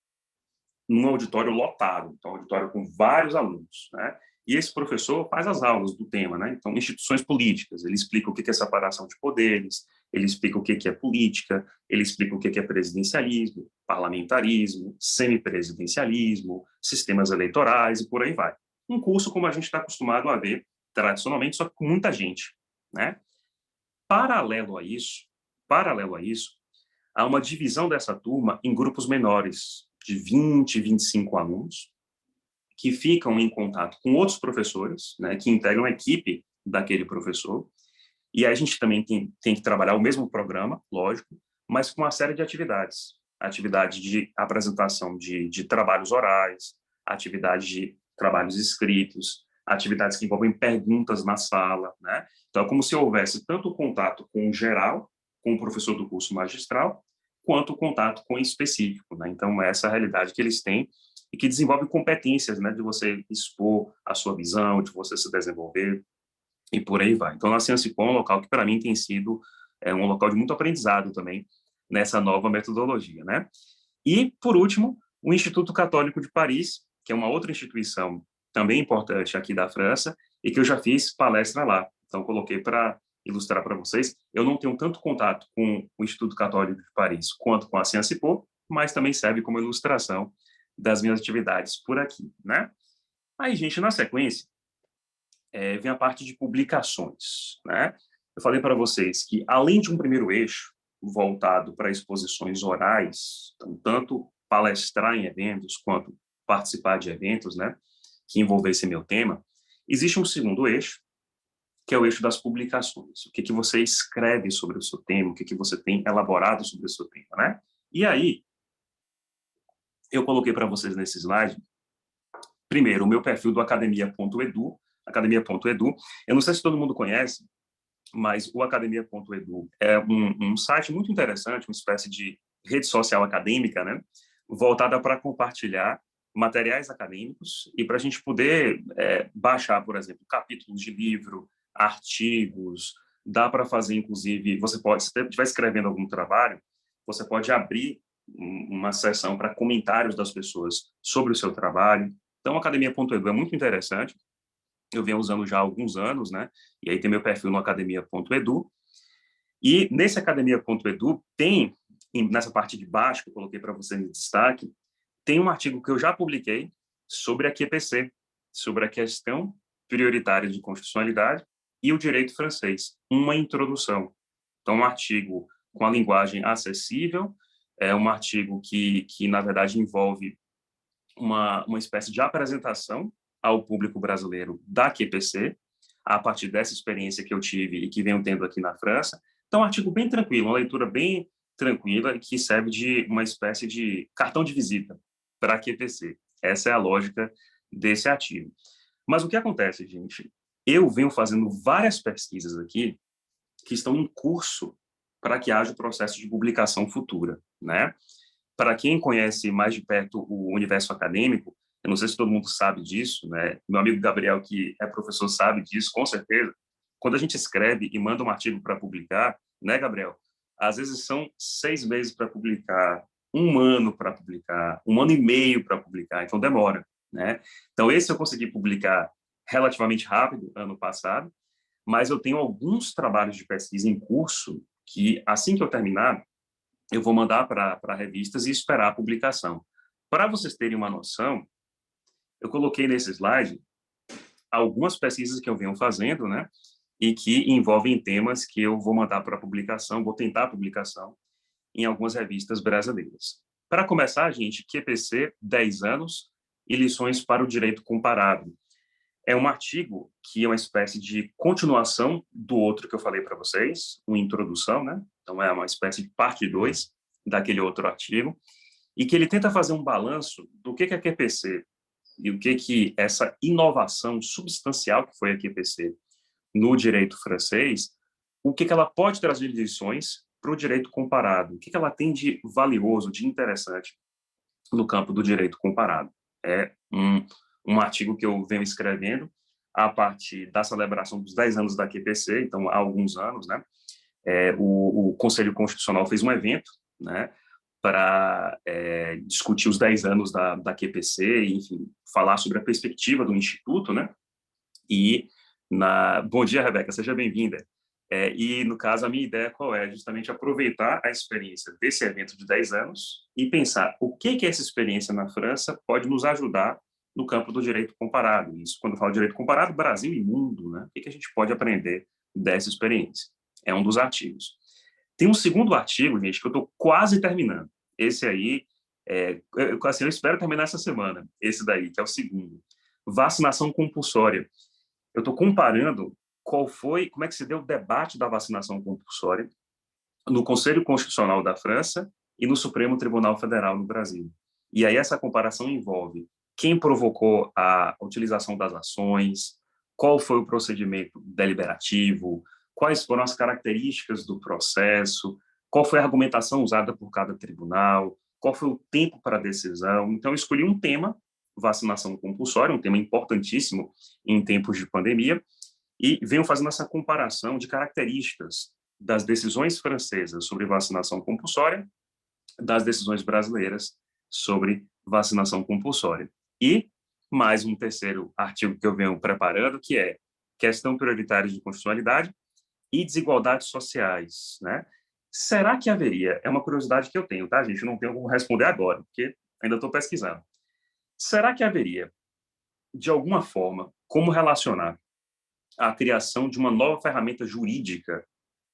num auditório lotado, então, um auditório com vários alunos, né? E esse professor faz as aulas do tema, né? Então, instituições políticas, ele explica o que é separação de poderes, ele explica o que é política, ele explica o que é presidencialismo, parlamentarismo, semipresidencialismo, sistemas eleitorais e por aí vai. Um curso como a gente está acostumado a ver tradicionalmente, só que com muita gente, né? Paralelo a isso, há uma divisão dessa turma em grupos menores, de 20, 25 alunos, que ficam em contato com outros professores, né, que integram a equipe daquele professor, e aí a gente também tem que trabalhar o mesmo programa, lógico, mas com uma série de atividades. Atividade de apresentação de trabalhos orais, atividade de trabalhos escritos, atividades que envolvem perguntas na sala, né? Então, é como se houvesse tanto o contato com o geral, com o professor do curso magistral, quanto o contato com o específico, né? Então, essa é a realidade que eles têm e que desenvolve competências, né, de você expor a sua visão, de você se desenvolver e por aí vai. Então, a Sciencipom é um local que, para mim, tem sido um local de muito aprendizado também nessa nova metodologia, né? E, por último, o Instituto Católico de Paris, que é uma outra instituição também importante aqui da França e que eu já fiz palestra lá. Então, coloquei para ilustrar para vocês. Eu não tenho tanto contato com o Instituto Católico de Paris quanto com a Sciencipom, mas também serve como ilustração das minhas atividades por aqui, né? Aí, gente, na sequência, vem a parte de publicações, né? Eu falei para vocês que, além de um primeiro eixo voltado para exposições orais, então, tanto palestrar em eventos quanto participar de eventos, né, que envolvessem meu tema, existe um segundo eixo, que é o eixo das publicações. O que você escreve sobre o seu tema, o que você tem elaborado sobre o seu tema, né? E aí, eu coloquei para vocês nesse slide, primeiro, o meu perfil do academia.edu, academia.edu. Eu não sei se todo mundo conhece, mas o academia.edu é um site muito interessante, uma espécie de rede social acadêmica, né, voltada para compartilhar materiais acadêmicos e para a gente poder baixar, por exemplo, capítulos de livro, artigos, dá para fazer, inclusive, você pode, se estiver escrevendo algum trabalho, você pode abrir uma seção para comentários das pessoas sobre o seu trabalho. Então, a academia.edu é muito interessante, eu venho usando já há alguns anos, né? E aí tem meu perfil no academia.edu. E nesse academia.edu tem, nessa parte de baixo, que eu coloquei para você em destaque, tem um artigo que eu já publiquei sobre a QPC, sobre a questão prioritária de constitucionalidade e o direito francês, uma introdução. Então, um artigo com a linguagem acessível, é um artigo que na verdade, envolve uma espécie de apresentação ao público brasileiro da QPC, a partir dessa experiência que eu tive e que venho tendo aqui na França. Então, um artigo bem tranquilo, uma leitura bem tranquila, que serve de uma espécie de cartão de visita para a QPC. Essa é a lógica desse artigo. Mas o que acontece, gente? Eu venho fazendo várias pesquisas aqui que estão em curso para que haja o processo de publicação futura, né? Para quem conhece mais de perto o universo acadêmico, eu não sei se todo mundo sabe disso, né? Meu amigo Gabriel, que é professor, sabe disso, com certeza. Quando a gente escreve e manda um artigo para publicar, né, Gabriel? Às vezes são 6 meses para publicar, 1 ano para publicar, 1 ano e meio para publicar, então demora, né? Então, esse eu consegui publicar relativamente rápido, ano passado, mas eu tenho alguns trabalhos de pesquisa em curso que, assim que eu terminar, eu vou mandar para revistas e esperar a publicação. Para vocês terem uma noção, eu coloquei nesse slide algumas pesquisas que eu venho fazendo, né? e que envolvem temas que eu vou mandar para publicação, vou tentar a publicação em algumas revistas brasileiras. Para começar, gente, QPC, 10 anos e lições para o direito comparado. É um artigo que é uma espécie de continuação do outro que eu falei para vocês, uma introdução, né? Então, é uma espécie de parte 2 daquele outro artigo, e que ele tenta fazer um balanço do que é a QPC e o que essa inovação substancial que foi a QPC no direito francês, o que ela pode trazer de lições para o direito comparado, o que ela tem de valioso, de interessante no campo do direito comparado. É um artigo que eu venho escrevendo a partir da celebração dos 10 anos da QPC, então há alguns anos, né? O Conselho Constitucional fez um evento, né, para discutir os 10 anos da QPC, enfim, falar sobre a perspectiva do Instituto, né? E bom dia, Rebeca, seja bem-vinda. E, no caso, a minha ideia qual é? Justamente aproveitar a experiência desse evento de 10 anos e pensar o que essa experiência na França pode nos ajudar no campo do direito comparado. Isso, quando eu falo direito comparado, Brasil e mundo, né? O que a gente pode aprender dessa experiência? É um dos artigos. Tem um segundo artigo, gente, que eu estou quase terminando. Esse aí, eu espero terminar essa semana, esse daí, que é o segundo. Vacinação compulsória. Eu estou comparando como é que se deu o debate da vacinação compulsória no Conselho Constitucional da França e no Supremo Tribunal Federal no Brasil. E aí essa comparação envolve quem provocou a utilização das ações, qual foi o procedimento deliberativo, quais foram as características do processo, qual foi a argumentação usada por cada tribunal, qual foi o tempo para a decisão. Então, eu escolhi um tema, vacinação compulsória, um tema importantíssimo em tempos de pandemia, e venho fazendo essa comparação de características das decisões francesas sobre vacinação compulsória, das decisões brasileiras sobre vacinação compulsória. E mais um terceiro artigo que eu venho preparando, que é questão prioritária de constitucionalidade e desigualdades sociais, né? Será que haveria? É uma curiosidade que eu tenho, tá, gente? Eu não tenho como responder agora, porque ainda estou pesquisando. Será que haveria, de alguma forma, como relacionar a criação de uma nova ferramenta jurídica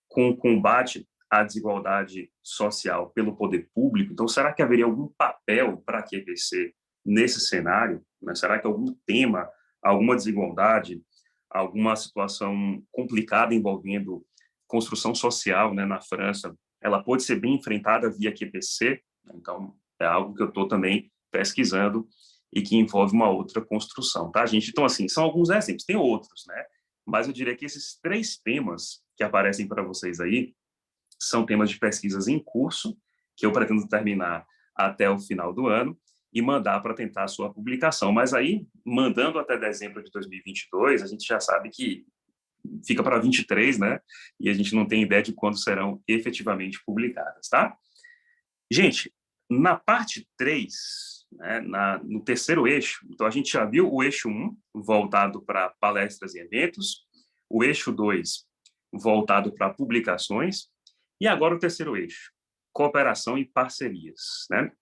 com o combate à desigualdade social pelo poder público? Então, será que haveria algum papel para a QPC nesse cenário? Né? Será que algum tema, alguma desigualdade, alguma situação complicada envolvendo construção social, né, na França, ela pode ser bem enfrentada via QPC? Então, é algo que eu estou também pesquisando e que envolve uma outra construção, tá, gente? Então, assim, são alguns exemplos, tem outros, né? Mas eu diria que esses 3 temas que aparecem para vocês aí são temas de pesquisas em curso, que eu pretendo terminar até o final do ano e mandar para tentar a sua publicação. Mas aí, mandando até dezembro de 2022, a gente já sabe que fica para 23, né? E a gente não tem ideia de quando serão efetivamente publicadas, tá? Gente, na parte 3, né, no terceiro eixo, então a gente já viu o eixo 1, voltado para palestras e eventos, o eixo 2, voltado para publicações, e agora o terceiro eixo, cooperação e parcerias, né?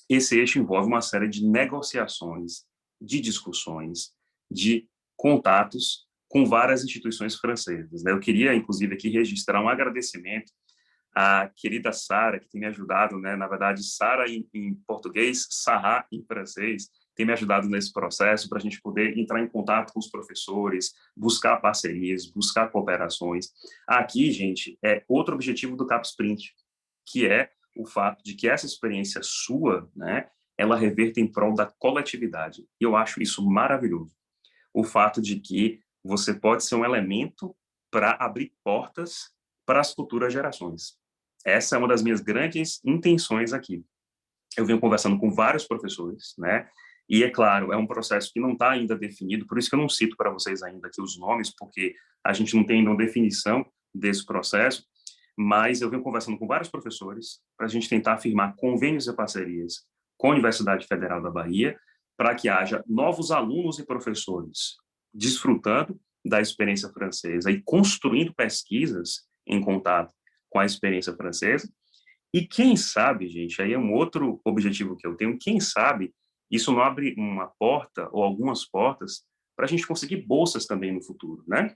Esse eixo envolve uma série de negociações, de discussões, de contatos com várias instituições francesas, né? Eu queria, inclusive, aqui registrar um agradecimento a querida Sara, que tem me ajudado, né? Na verdade, Sara em português, Sarah em francês, tem me ajudado nesse processo para a gente poder entrar em contato com os professores, buscar parcerias, buscar cooperações. Aqui, gente, é outro objetivo do CapSprint, que é o fato de que essa experiência sua, né, ela reverta em prol da coletividade. E eu acho isso maravilhoso. O fato de que você pode ser um elemento para abrir portas para as futuras gerações. Essa é uma das minhas grandes intenções aqui. Eu venho conversando com vários professores, né? E, é claro, é um processo que não está ainda definido, por isso que eu não cito para vocês ainda aqui os nomes, porque a gente não tem ainda uma definição desse processo, mas eu venho conversando com vários professores para a gente tentar firmar convênios e parcerias com a Universidade Federal da Bahia, para que haja novos alunos e professores desfrutando da experiência francesa e construindo pesquisas em contato com a experiência francesa. E quem sabe, gente, aí é um outro objetivo que eu tenho, quem sabe isso não abre uma porta ou algumas portas para a gente conseguir bolsas também no futuro, né?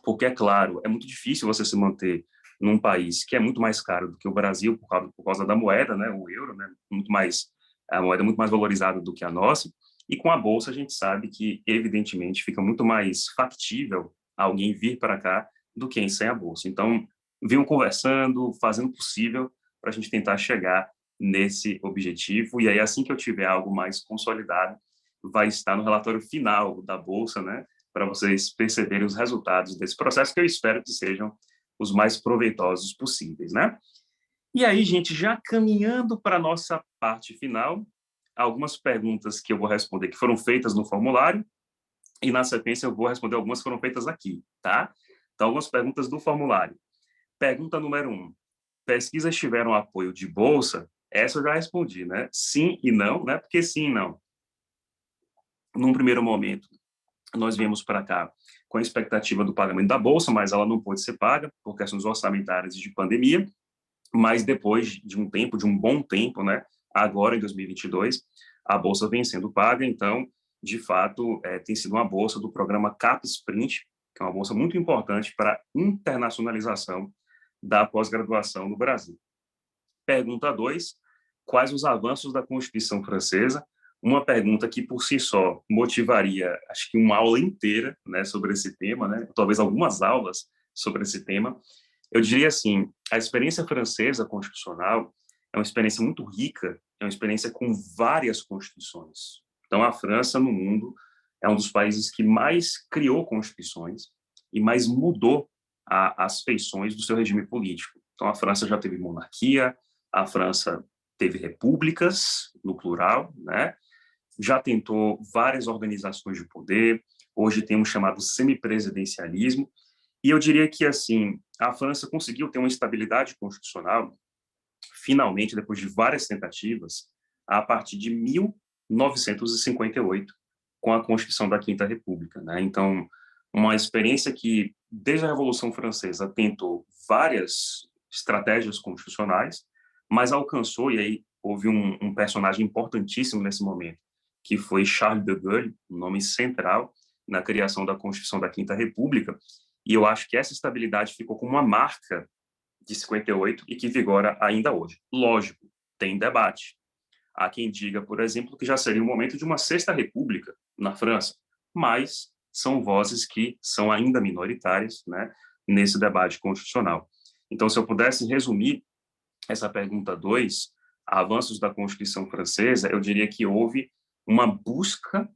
porque, é claro, é muito difícil você se manter num país que é muito mais caro do que o Brasil por causa da moeda, né, o euro, né, muito mais, a moeda é muito mais valorizada do que a nossa, e com a Bolsa a gente sabe que, evidentemente, fica muito mais factível alguém vir para cá do que sem a Bolsa. Então, venham conversando, fazendo o possível para a gente tentar chegar nesse objetivo, e aí assim que eu tiver algo mais consolidado, vai estar no relatório final da Bolsa, né, para vocês perceberem os resultados desse processo, que eu espero que sejam os mais proveitosos possíveis, né? E aí, gente, já caminhando para a nossa parte final, algumas perguntas que eu vou responder que foram feitas no formulário, e na sequência eu vou responder algumas que foram feitas aqui, tá? Então, algumas perguntas do formulário. Pergunta número 1. Pesquisas tiveram apoio de bolsa? Essa eu já respondi, né? Sim e não, né? Porque sim e não. Num primeiro momento, nós viemos para cá com a expectativa do pagamento da bolsa, mas ela não pôde ser paga por questões orçamentárias e de pandemia. Mas depois de um tempo, de um bom tempo, né? Agora em 2022, a bolsa vem sendo paga. Então, de fato, tem sido uma bolsa do programa CapSprint, que é uma bolsa muito importante para a internacionalização da pós-graduação no Brasil. Pergunta 2, quais os avanços da Constituição Francesa? Uma pergunta que, por si só, motivaria, acho que uma aula inteira, né, sobre esse tema, né, talvez algumas aulas sobre esse tema. Eu diria assim, a experiência francesa constitucional é uma experiência muito rica, é uma experiência com várias constituições. Então, a França, no mundo, é um dos países que mais criou constituições e mais mudou as feições do seu regime político. Então, a França já teve monarquia, a França teve repúblicas, no plural, né? Já tentou várias organizações de poder, hoje tem um chamado semipresidencialismo, e eu diria que, assim, a França conseguiu ter uma estabilidade constitucional, finalmente, depois de várias tentativas, a partir de 1958, com a Constituição da Quinta República, né? Então, uma experiência que, desde a Revolução Francesa, tentou várias estratégias constitucionais, mas alcançou, e aí houve um personagem importantíssimo nesse momento, que foi Charles de Gaulle, um nome central na criação da Constituição da Quinta República, e eu acho que essa estabilidade ficou como uma marca de 58 e que vigora ainda hoje. Lógico, tem debate. Há quem diga, por exemplo, que já seria o momento de uma sexta república na França, mas são vozes que são ainda minoritárias, né, nesse debate constitucional. Então, se eu pudesse resumir essa pergunta 2, avanços da Constituição Francesa, eu diria que houve uma busca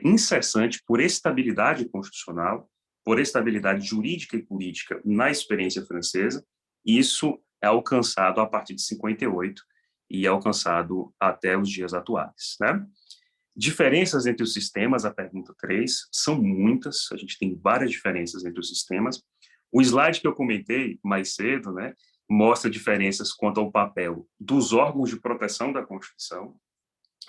incessante por estabilidade constitucional, por estabilidade jurídica e política na experiência francesa, e isso é alcançado a partir de 58 e é alcançado até os dias atuais, né? Diferenças entre os sistemas, a pergunta 3, são muitas, a gente tem várias diferenças entre os sistemas. O slide que eu comentei mais cedo, né, mostra diferenças quanto ao papel dos órgãos de proteção da Constituição,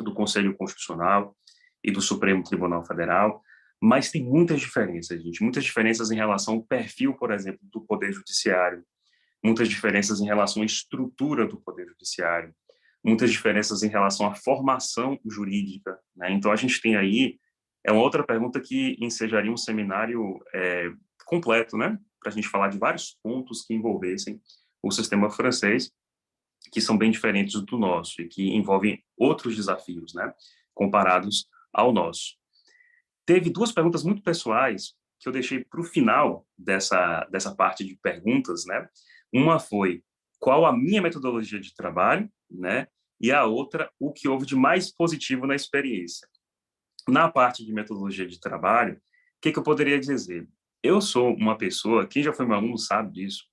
do Conselho Constitucional e do Supremo Tribunal Federal, mas tem muitas diferenças, gente, muitas diferenças em relação ao perfil, por exemplo, do Poder Judiciário, muitas diferenças em relação à estrutura do Poder Judiciário, muitas diferenças em relação à formação jurídica, né? Então, a gente tem aí, é uma outra pergunta que ensejaria um seminário completo, né? Para a gente falar de vários pontos que envolvessem o sistema francês, que são bem diferentes do nosso e que envolvem outros desafios, né? Comparados ao nosso. Teve duas perguntas muito pessoais que eu deixei para o final dessa parte de perguntas, né? Uma foi qual a minha metodologia de trabalho, né? E a outra, o que houve de mais positivo na experiência. Na parte de metodologia de trabalho, o que eu poderia dizer? Eu sou uma pessoa, quem já foi meu aluno sabe disso,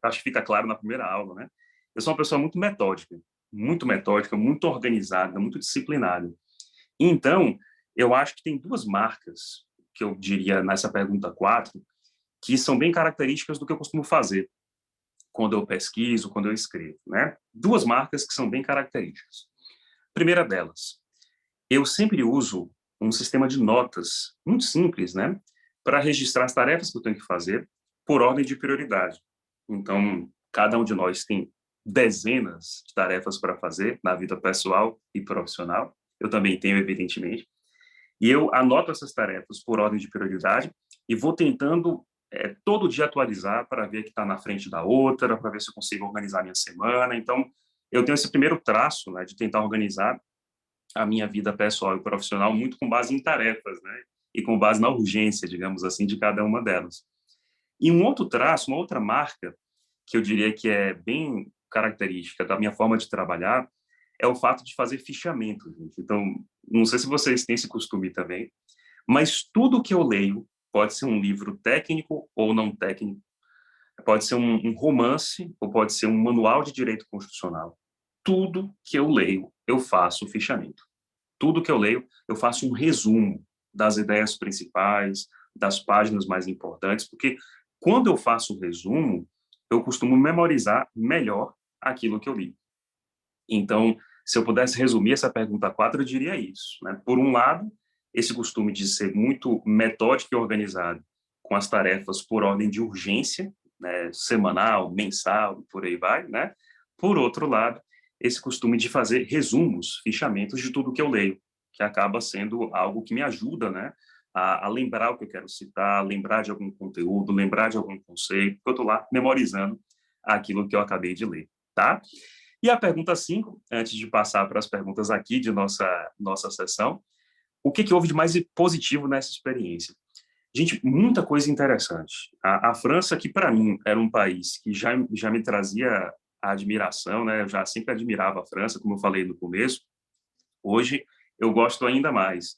acho que fica claro na primeira aula, né? Eu sou uma pessoa muito metódica, muito organizada, muito disciplinada. Então, eu acho que tem duas marcas que eu diria nessa pergunta 4, que são bem características do que eu costumo fazer quando eu pesquiso, quando eu escrevo, né? Duas marcas que são bem características. Primeira delas, eu sempre uso um sistema de notas muito simples, né? Para registrar as tarefas que eu tenho que fazer por ordem de prioridade. Então, cada um de nós tem dezenas de tarefas para fazer na vida pessoal e profissional. Eu também tenho, evidentemente. E eu anoto essas tarefas por ordem de prioridade e vou tentando todo dia atualizar para ver que está na frente da outra, para ver se eu consigo organizar minha semana. Então, eu tenho esse primeiro traço, né, de tentar organizar a minha vida pessoal e profissional muito com base em tarefas, né, e com base na urgência, digamos assim, de cada uma delas. E um outro traço, uma outra marca, que eu diria que é bem característica da minha forma de trabalhar, é o fato de fazer fichamento, gente. Então, não sei se vocês têm esse costume também, mas tudo que eu leio, pode ser um livro técnico ou não técnico, pode ser um romance ou pode ser um manual de direito constitucional. Tudo que eu leio, eu faço fichamento. Tudo que eu leio, eu faço um resumo das ideias principais, das páginas mais importantes, porque quando eu faço o resumo, eu costumo memorizar melhor aquilo que eu li. Então, se eu pudesse resumir essa pergunta 4, eu diria isso, né? Por um lado, esse costume de ser muito metódico e organizado com as tarefas por ordem de urgência, né? Semanal, mensal, por aí vai, né? Por outro lado, esse costume de fazer resumos, fichamentos de tudo que eu leio, que acaba sendo algo que me ajuda, né? A lembrar o que eu quero citar, lembrar de algum conteúdo, lembrar de algum conceito, porque eu estou lá memorizando aquilo que eu acabei de ler, tá? E a pergunta 5, antes de passar para as perguntas aqui de nossa sessão, o que houve de mais positivo nessa experiência? Gente, muita coisa interessante. A França, que para mim era um país que já me trazia admiração, né? Eu já sempre admirava a França, como eu falei no começo. Hoje eu gosto ainda mais.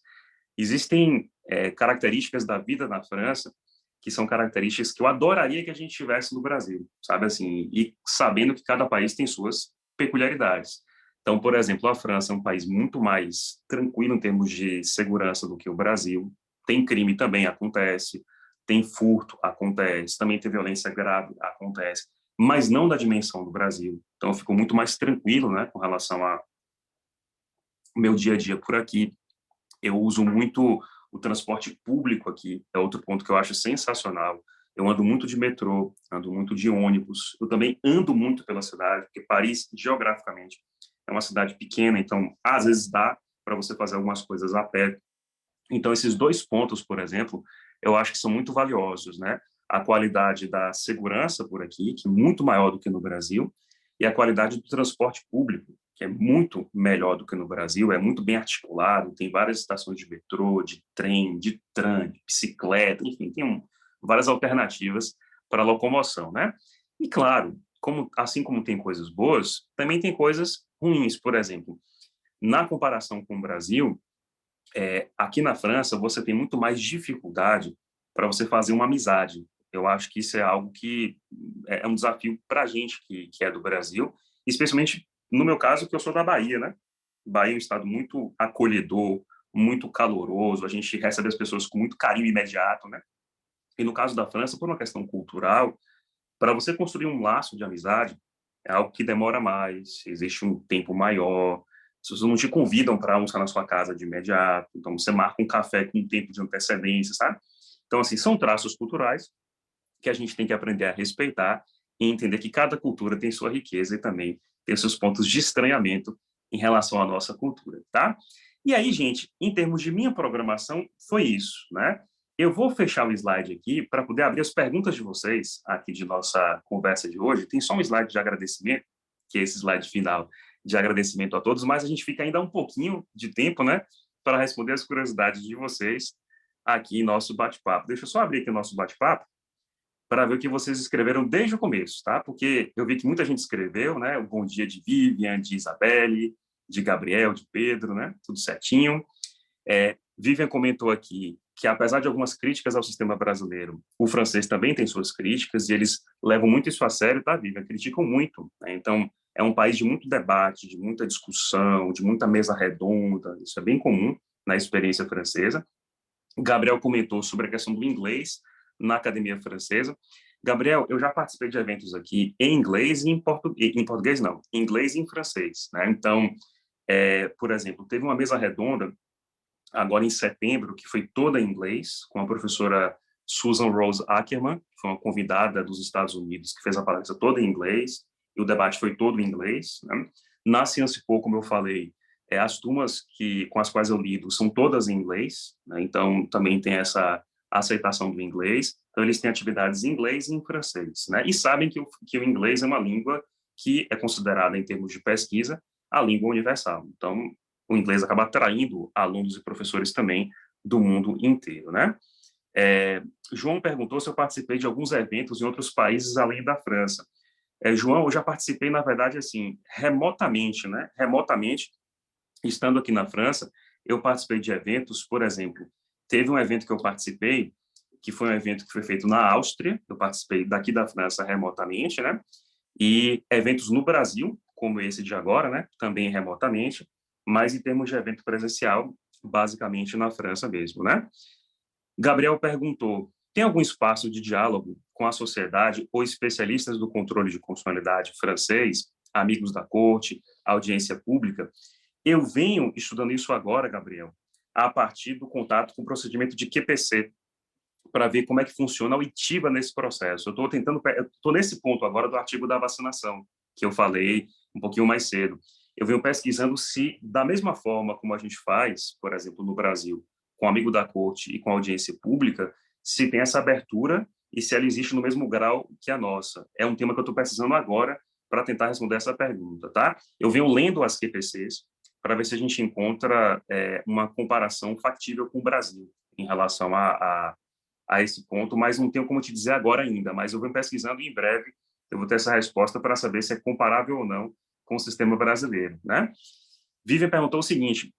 Existem características da vida na França que são características que eu adoraria que a gente tivesse no Brasil, sabe assim, e sabendo que cada país tem suas peculiaridades. Então, por exemplo, a França é um país muito mais tranquilo em termos de segurança do que o Brasil. Tem crime também, acontece. Tem furto, acontece. Também tem violência grave, acontece. Mas não da dimensão do Brasil. Então, eu fico muito mais tranquilo, né, com relação ao meu dia a dia por aqui. Eu uso muito o transporte público aqui, é outro ponto que eu acho sensacional. Eu ando muito de metrô, ando muito de ônibus. Eu também ando muito pela cidade, porque Paris, geograficamente, é uma cidade pequena, então, às vezes dá para você fazer algumas coisas a pé. Então, esses dois pontos, por exemplo, eu acho que são muito valiosos, né? A qualidade da segurança por aqui, que é muito maior do que no Brasil, e a qualidade do transporte público, que é muito melhor do que no Brasil, é muito bem articulado, tem várias estações de metrô, de trem, de tram, de bicicleta, enfim, tem várias alternativas para locomoção, né? E claro, assim como tem coisas boas, também tem coisas ruins. Por exemplo, na comparação com o Brasil, aqui na França você tem muito mais dificuldade para você fazer uma amizade. Eu acho que isso é algo que é um desafio para a gente que é do Brasil, especialmente no meu caso, que eu sou da Bahia, né? Bahia é um estado muito acolhedor, muito caloroso, a gente recebe as pessoas com muito carinho imediato, né? E no caso da França, por uma questão cultural, para você construir um laço de amizade, é algo que demora mais, existe um tempo maior. As pessoas não te convidam para almoçar na sua casa de imediato, então você marca um café com um tempo de antecedência, sabe? Então, assim, são traços culturais que a gente tem que aprender a respeitar e entender que cada cultura tem sua riqueza e também tem seus pontos de estranhamento em relação à nossa cultura, tá? E aí, gente, em termos de minha programação, foi isso, né? Eu vou fechar o slide aqui para poder abrir as perguntas de vocês aqui de nossa conversa de hoje. Tem só um slide de agradecimento, que é esse slide final de agradecimento a todos, mas a gente fica ainda um pouquinho de tempo, né, para responder as curiosidades de vocês aqui em nosso bate-papo. Deixa eu só abrir aqui o nosso bate-papo para ver o que vocês escreveram desde o começo, tá? Porque eu vi que muita gente escreveu, né? O bom dia de Vivian, de Isabelle, de Gabriel, de Pedro, né? Tudo certinho. Vivian comentou aqui que, apesar de algumas críticas ao sistema brasileiro, o francês também tem suas críticas e eles levam muito isso a sério, tá, Vivian? Criticam muito, né? Então, é um país de muito debate, de muita discussão, de muita mesa redonda. Isso é bem comum na experiência francesa. Gabriel comentou sobre a questão do inglês na academia francesa. Gabriel, eu já participei de eventos aqui em inglês e em português não, em inglês e em francês, né? Então, por exemplo, teve uma mesa redonda agora em setembro que foi toda em inglês com a professora Susan Rose Ackerman, que foi uma convidada dos Estados Unidos que fez a palestra toda em inglês e o debate foi todo em inglês, né? Na Ciência Po, como eu falei, as turmas com as quais eu lido são todas em inglês, né? Então também tem essa aceitação do inglês. Então, eles têm atividades em inglês e em francês, né? E sabem que o inglês é uma língua que é considerada, em termos de pesquisa, a língua universal. Então, o inglês acaba atraindo alunos e professores também do mundo inteiro, né? João perguntou se eu participei de alguns eventos em outros países além da França. João, eu já participei, na verdade, assim, remotamente, né? Remotamente, estando aqui na França, eu participei de eventos, por exemplo, teve um evento que eu participei, que foi um evento que foi feito na Áustria, eu participei daqui da França remotamente, né? E eventos no Brasil, como esse de agora, né? Também remotamente, mas em termos de evento presencial, basicamente na França mesmo, né? Gabriel perguntou: tem algum espaço de diálogo com a sociedade ou especialistas do controle de constitucionalidade francês, amigos da corte, audiência pública? Eu venho estudando isso agora, Gabriel, a partir do contato com o procedimento de QPC, para ver como é que funciona a oitiva nesse processo. Eu estou nesse ponto agora do artigo da vacinação, que eu falei um pouquinho mais cedo. Eu venho pesquisando se, da mesma forma como a gente faz, por exemplo, no Brasil, com o amigo da corte e com a audiência pública, se tem essa abertura e se ela existe no mesmo grau que a nossa. É um tema que eu estou pesquisando agora para tentar responder essa pergunta, tá? Eu venho lendo as QPCs para ver se a gente encontra uma comparação factível com o Brasil em relação a esse ponto, mas não tenho como te dizer agora ainda, mas eu venho pesquisando e em breve eu vou ter essa resposta para saber se é comparável ou não com o sistema brasileiro, né? Vivian perguntou o seguinte: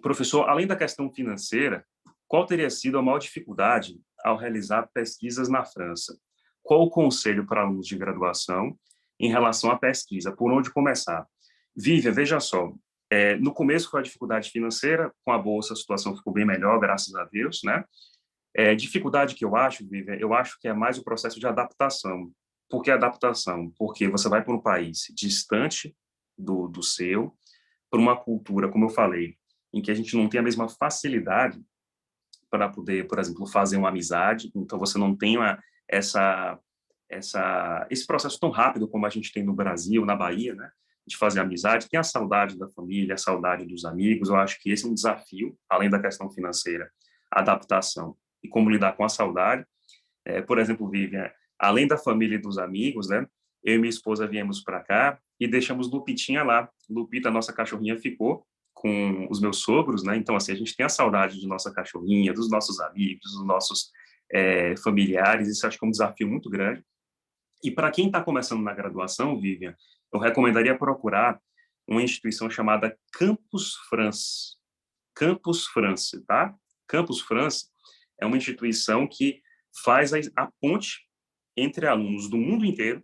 professor, além da questão financeira, qual teria sido a maior dificuldade ao realizar pesquisas na França? Qual o conselho para alunos de graduação em relação à pesquisa? Por onde começar? Vivian, veja só, no começo foi a dificuldade financeira, com a bolsa a situação ficou bem melhor, graças a Deus, né? Dificuldade que eu acho, Vivian, eu acho que é mais o processo de adaptação. Por que adaptação? Porque você vai para um país distante do seu, para uma cultura, como eu falei, em que a gente não tem a mesma facilidade para poder, por exemplo, fazer uma amizade. Então, você não tem essa, esse processo tão rápido como a gente tem no Brasil, na Bahia, né? De fazer amizade. Tem a saudade da família, a saudade dos amigos. Eu acho que esse é um desafio, além da questão financeira, adaptação e como lidar com a saudade. Por exemplo, Vivian, além da família e dos amigos, né? Eu e minha esposa viemos para cá e deixamos Lupitinha lá. Lupita, nossa cachorrinha, ficou com os meus sogros, né? Então, assim, a gente tem a saudade de nossa cachorrinha, dos nossos amigos, dos nossos familiares. Isso acho que é um desafio muito grande. E para quem está começando na graduação, Vivian, eu recomendaria procurar uma instituição chamada Campus France. Campus France, tá? Campus France é uma instituição que faz a ponte entre alunos do mundo inteiro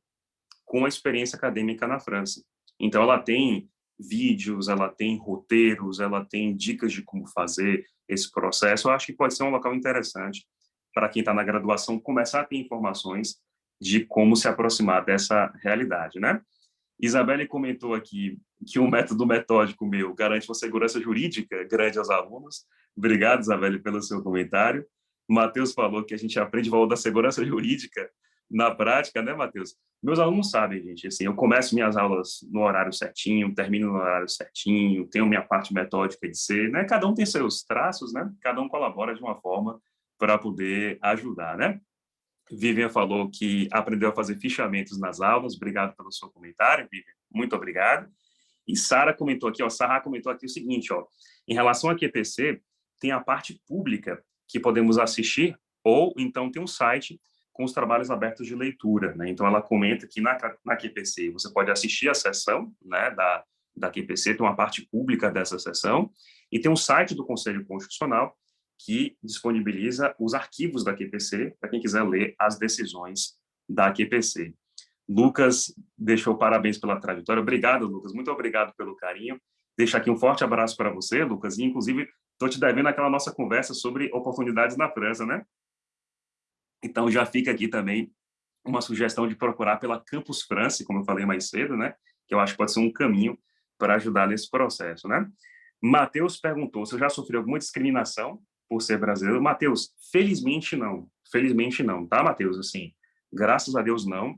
com a experiência acadêmica na França. Então, ela tem vídeos, ela tem roteiros, ela tem dicas de como fazer esse processo. Eu acho que pode ser um local interessante para quem está na graduação começar a ter informações de como se aproximar dessa realidade, né? Isabelle comentou aqui que o método metódico meu garante uma segurança jurídica grande aos alunos. Obrigado, Isabelle, pelo seu comentário. Matheus falou que a gente aprende o valor da segurança jurídica na prática, né, Matheus? Meus alunos sabem, gente, assim, eu começo minhas aulas no horário certinho, termino no horário certinho, tenho minha parte metódica de ser, né? Cada um tem seus traços, né? Cada um colabora de uma forma para poder ajudar, né? Vivian falou que aprendeu a fazer fichamentos nas aulas. Obrigado pelo seu comentário, Vivian. Muito obrigado. E Sara comentou aqui, ó, Sarah comentou aqui o seguinte, ó, em relação à QPC, tem a parte pública que podemos assistir, ou então tem um site com os trabalhos abertos de leitura, né? Então ela comenta que na QPC você pode assistir a sessão, né, da QPC, tem uma parte pública dessa sessão, e tem um site do Conselho Constitucional que disponibiliza os arquivos da QPC para quem quiser ler as decisões da QPC. Lucas deixou parabéns pela trajetória. Obrigado, Lucas. Muito obrigado pelo carinho. Deixo aqui um forte abraço para você, Lucas. E, inclusive, estou te devendo aquela nossa conversa sobre oportunidades na França, né? Então, já fica aqui também uma sugestão de procurar pela Campus France, como eu falei mais cedo, né? Que eu acho que pode ser um caminho para ajudar nesse processo, né? Matheus perguntou se eu já sofri alguma discriminação por ser brasileiro. Matheus, felizmente não. Felizmente não, tá, Matheus? Assim, graças a Deus não.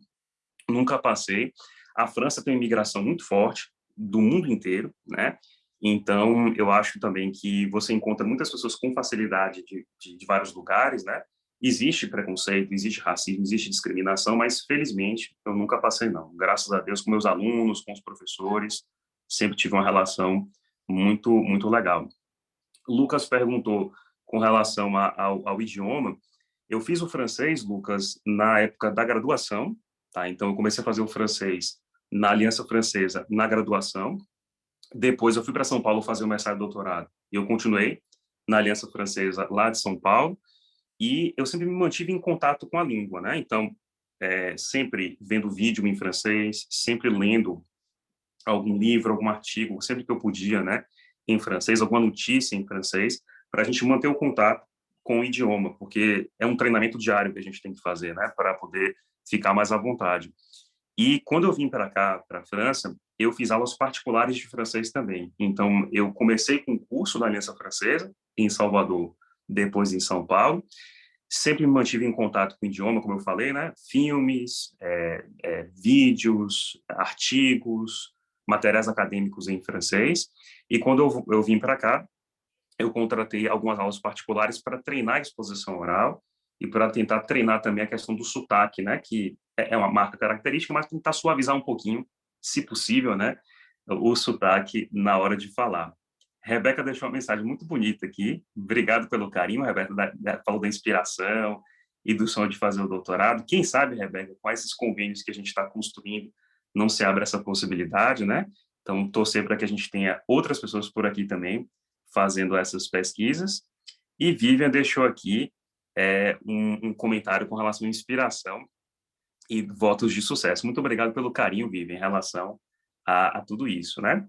Nunca passei. A França tem uma imigração muito forte do mundo inteiro, né? Então, eu acho também que você encontra muitas pessoas com facilidade de vários lugares, né? Existe preconceito, existe racismo, existe discriminação, mas felizmente eu nunca passei não. Graças a Deus, com meus alunos, com os professores, sempre tive uma relação muito legal. Lucas perguntou com relação ao idioma. Eu fiz o francês, Lucas, na época da graduação, tá? Então eu comecei a fazer o francês na Aliança Francesa na graduação. Depois eu fui para São Paulo fazer o mestrado e doutorado. E eu continuei na Aliança Francesa lá de São Paulo e eu sempre me mantive em contato com a língua, né? Então, sempre vendo vídeo em francês, sempre lendo algum livro, algum artigo, sempre que eu podia, né, em francês, alguma notícia em francês, para a gente manter o contato com o idioma, porque é um treinamento diário que a gente tem que fazer, né, para poder ficar mais à vontade. E quando eu vim para cá, para a França, eu fiz aulas particulares de francês também. Então, eu comecei com um curso da Aliança Francesa, em Salvador, depois em São Paulo. Sempre me mantive em contato com o idioma, como eu falei, né? Filmes, vídeos, artigos, materiais acadêmicos em francês. E quando eu vim para cá, eu contratei algumas aulas particulares para treinar a exposição oral e para tentar treinar também a questão do sotaque, né? Que é uma marca característica, mas tentar suavizar um pouquinho, se possível, né? O sotaque na hora de falar. Rebeca deixou uma mensagem muito bonita aqui. Obrigado pelo carinho, Rebeca. Falou da inspiração e do sonho de fazer o doutorado. Quem sabe, Rebeca, com esses convênios que a gente está construindo, não se abre essa possibilidade, né? Então, torcer para que a gente tenha outras pessoas por aqui também fazendo essas pesquisas. E Vivian deixou aqui um comentário com relação à inspiração e votos de sucesso. Muito obrigado pelo carinho, Vivian, em relação a tudo isso, né?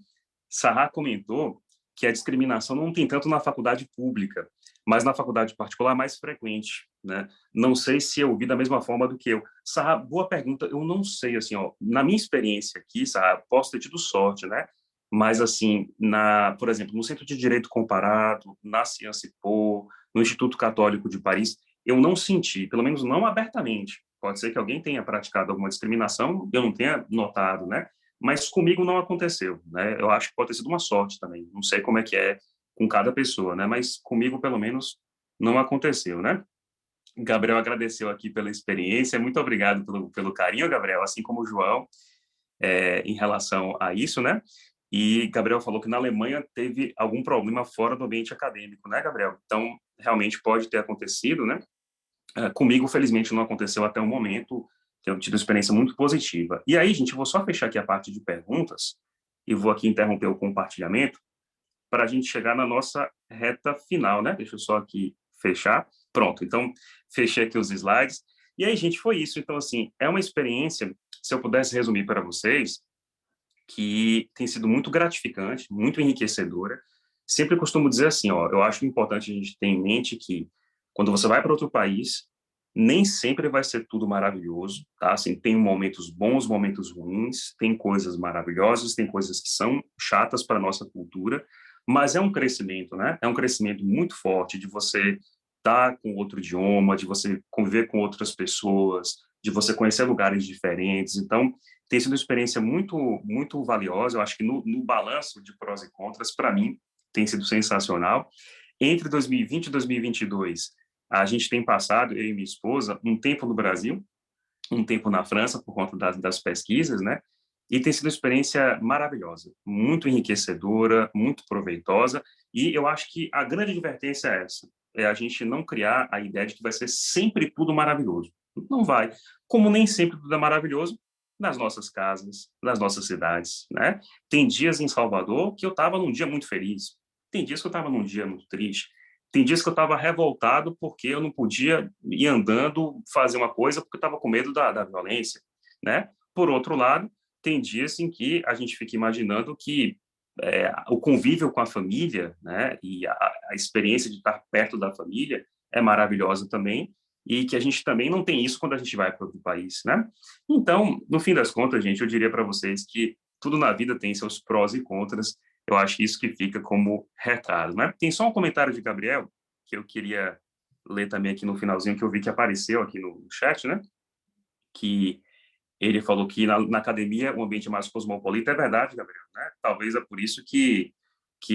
Sarah comentou que a discriminação não tem tanto na faculdade pública, mas na faculdade particular é mais frequente, né? Não sei se eu vi da mesma forma do que eu. Sarah, boa pergunta. Eu não sei, assim, ó, na minha experiência aqui, Sarah, posso ter tido sorte, né? Mas, assim, por exemplo, no Centro de Direito Comparado, na Sciences Po, no Instituto Católico de Paris, eu não senti, pelo menos não abertamente. Pode ser que alguém tenha praticado alguma discriminação, eu não tenha notado, né? Mas comigo não aconteceu, né? Eu acho que pode ter sido uma sorte também. Não sei como é que é com cada pessoa, né? Mas comigo, pelo menos, não aconteceu, né? Gabriel agradeceu aqui pela experiência. Muito obrigado pelo carinho, Gabriel, assim como o João, em relação a isso, né? E Gabriel falou que na Alemanha teve algum problema fora do ambiente acadêmico, né, Gabriel? Então, realmente pode ter acontecido, né? Comigo, felizmente, não aconteceu até o momento. Tenho tido uma experiência muito positiva. E aí, gente, eu vou só fechar aqui a parte de perguntas e vou aqui interromper o compartilhamento para a gente chegar na nossa reta final, né? Deixa eu só aqui fechar. Pronto, então, fechei aqui os slides. E aí, gente, foi isso. Então, assim, é uma experiência, se eu pudesse resumir para vocês, que tem sido muito gratificante, muito enriquecedora. Sempre costumo dizer assim, ó, eu acho importante a gente ter em mente que quando você vai para outro país, nem sempre vai ser tudo maravilhoso, tá? Assim, tem momentos bons, momentos ruins, tem coisas maravilhosas, tem coisas que são chatas para nossa cultura, mas é um crescimento, né? É um crescimento muito forte de você estar com outro idioma, de você conviver com outras pessoas, de você conhecer lugares diferentes. Então, tem sido uma experiência muito valiosa. Eu acho que no balanço de prós e contras, para mim, tem sido sensacional. Entre 2020 e 2022, a gente tem passado, eu e minha esposa, um tempo no Brasil, um tempo na França, por conta das pesquisas, né? E tem sido uma experiência maravilhosa, muito enriquecedora, muito proveitosa. E eu acho que a grande advertência é essa: é a gente não criar a ideia de que vai ser sempre tudo maravilhoso. Não vai. Como nem sempre tudo é maravilhoso, nas nossas casas, nas nossas cidades, né? Tem dias em Salvador que eu estava num dia muito feliz, tem dias que eu estava num dia muito triste, tem dias que eu estava revoltado porque eu não podia ir andando fazer uma coisa porque eu estava com medo da violência, né? Por outro lado, tem dias em que a gente fica imaginando que o convívio com a família, né, e a experiência de estar perto da família é maravilhosa também, e que a gente também não tem isso quando a gente vai para outro país, né? Então, no fim das contas, gente, eu diria para vocês que tudo na vida tem seus prós e contras. Eu acho isso que fica como recado, né? Tem só um comentário de Gabriel que eu queria ler também aqui no finalzinho, que eu vi que apareceu aqui no chat, né? Que ele falou que na academia o ambiente é mais cosmopolita. É verdade, Gabriel, né? Talvez é por isso que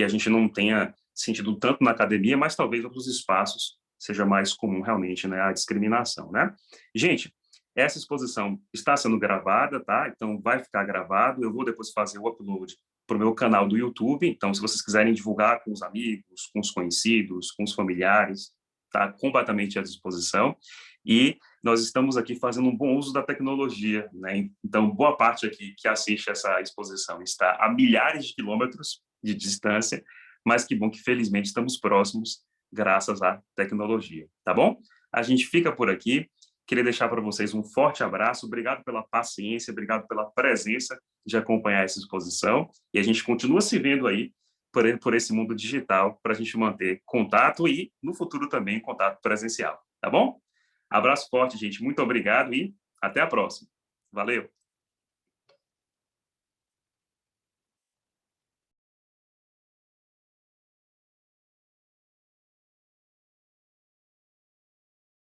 a gente não tenha sentido tanto na academia, mas talvez outros espaços seja mais comum realmente, né, a discriminação, né? Gente, essa exposição está sendo gravada, tá? Então vai ficar gravado. Eu vou depois fazer o upload para o meu canal do YouTube. Então, se vocês quiserem divulgar com os amigos, com os conhecidos, com os familiares, está completamente à disposição. E nós estamos aqui fazendo um bom uso da tecnologia, né? Então, boa parte aqui que assiste essa exposição está a milhares de quilômetros de distância, mas que bom que, felizmente, estamos próximos graças à tecnologia, tá bom? A gente fica por aqui. Queria deixar para vocês um forte abraço. Obrigado pela paciência, obrigado pela presença de acompanhar essa exposição. E a gente continua se vendo aí por esse mundo digital para a gente manter contato e, no futuro, também contato presencial. Tá bom? Abraço forte, gente. Muito obrigado e até a próxima. Valeu!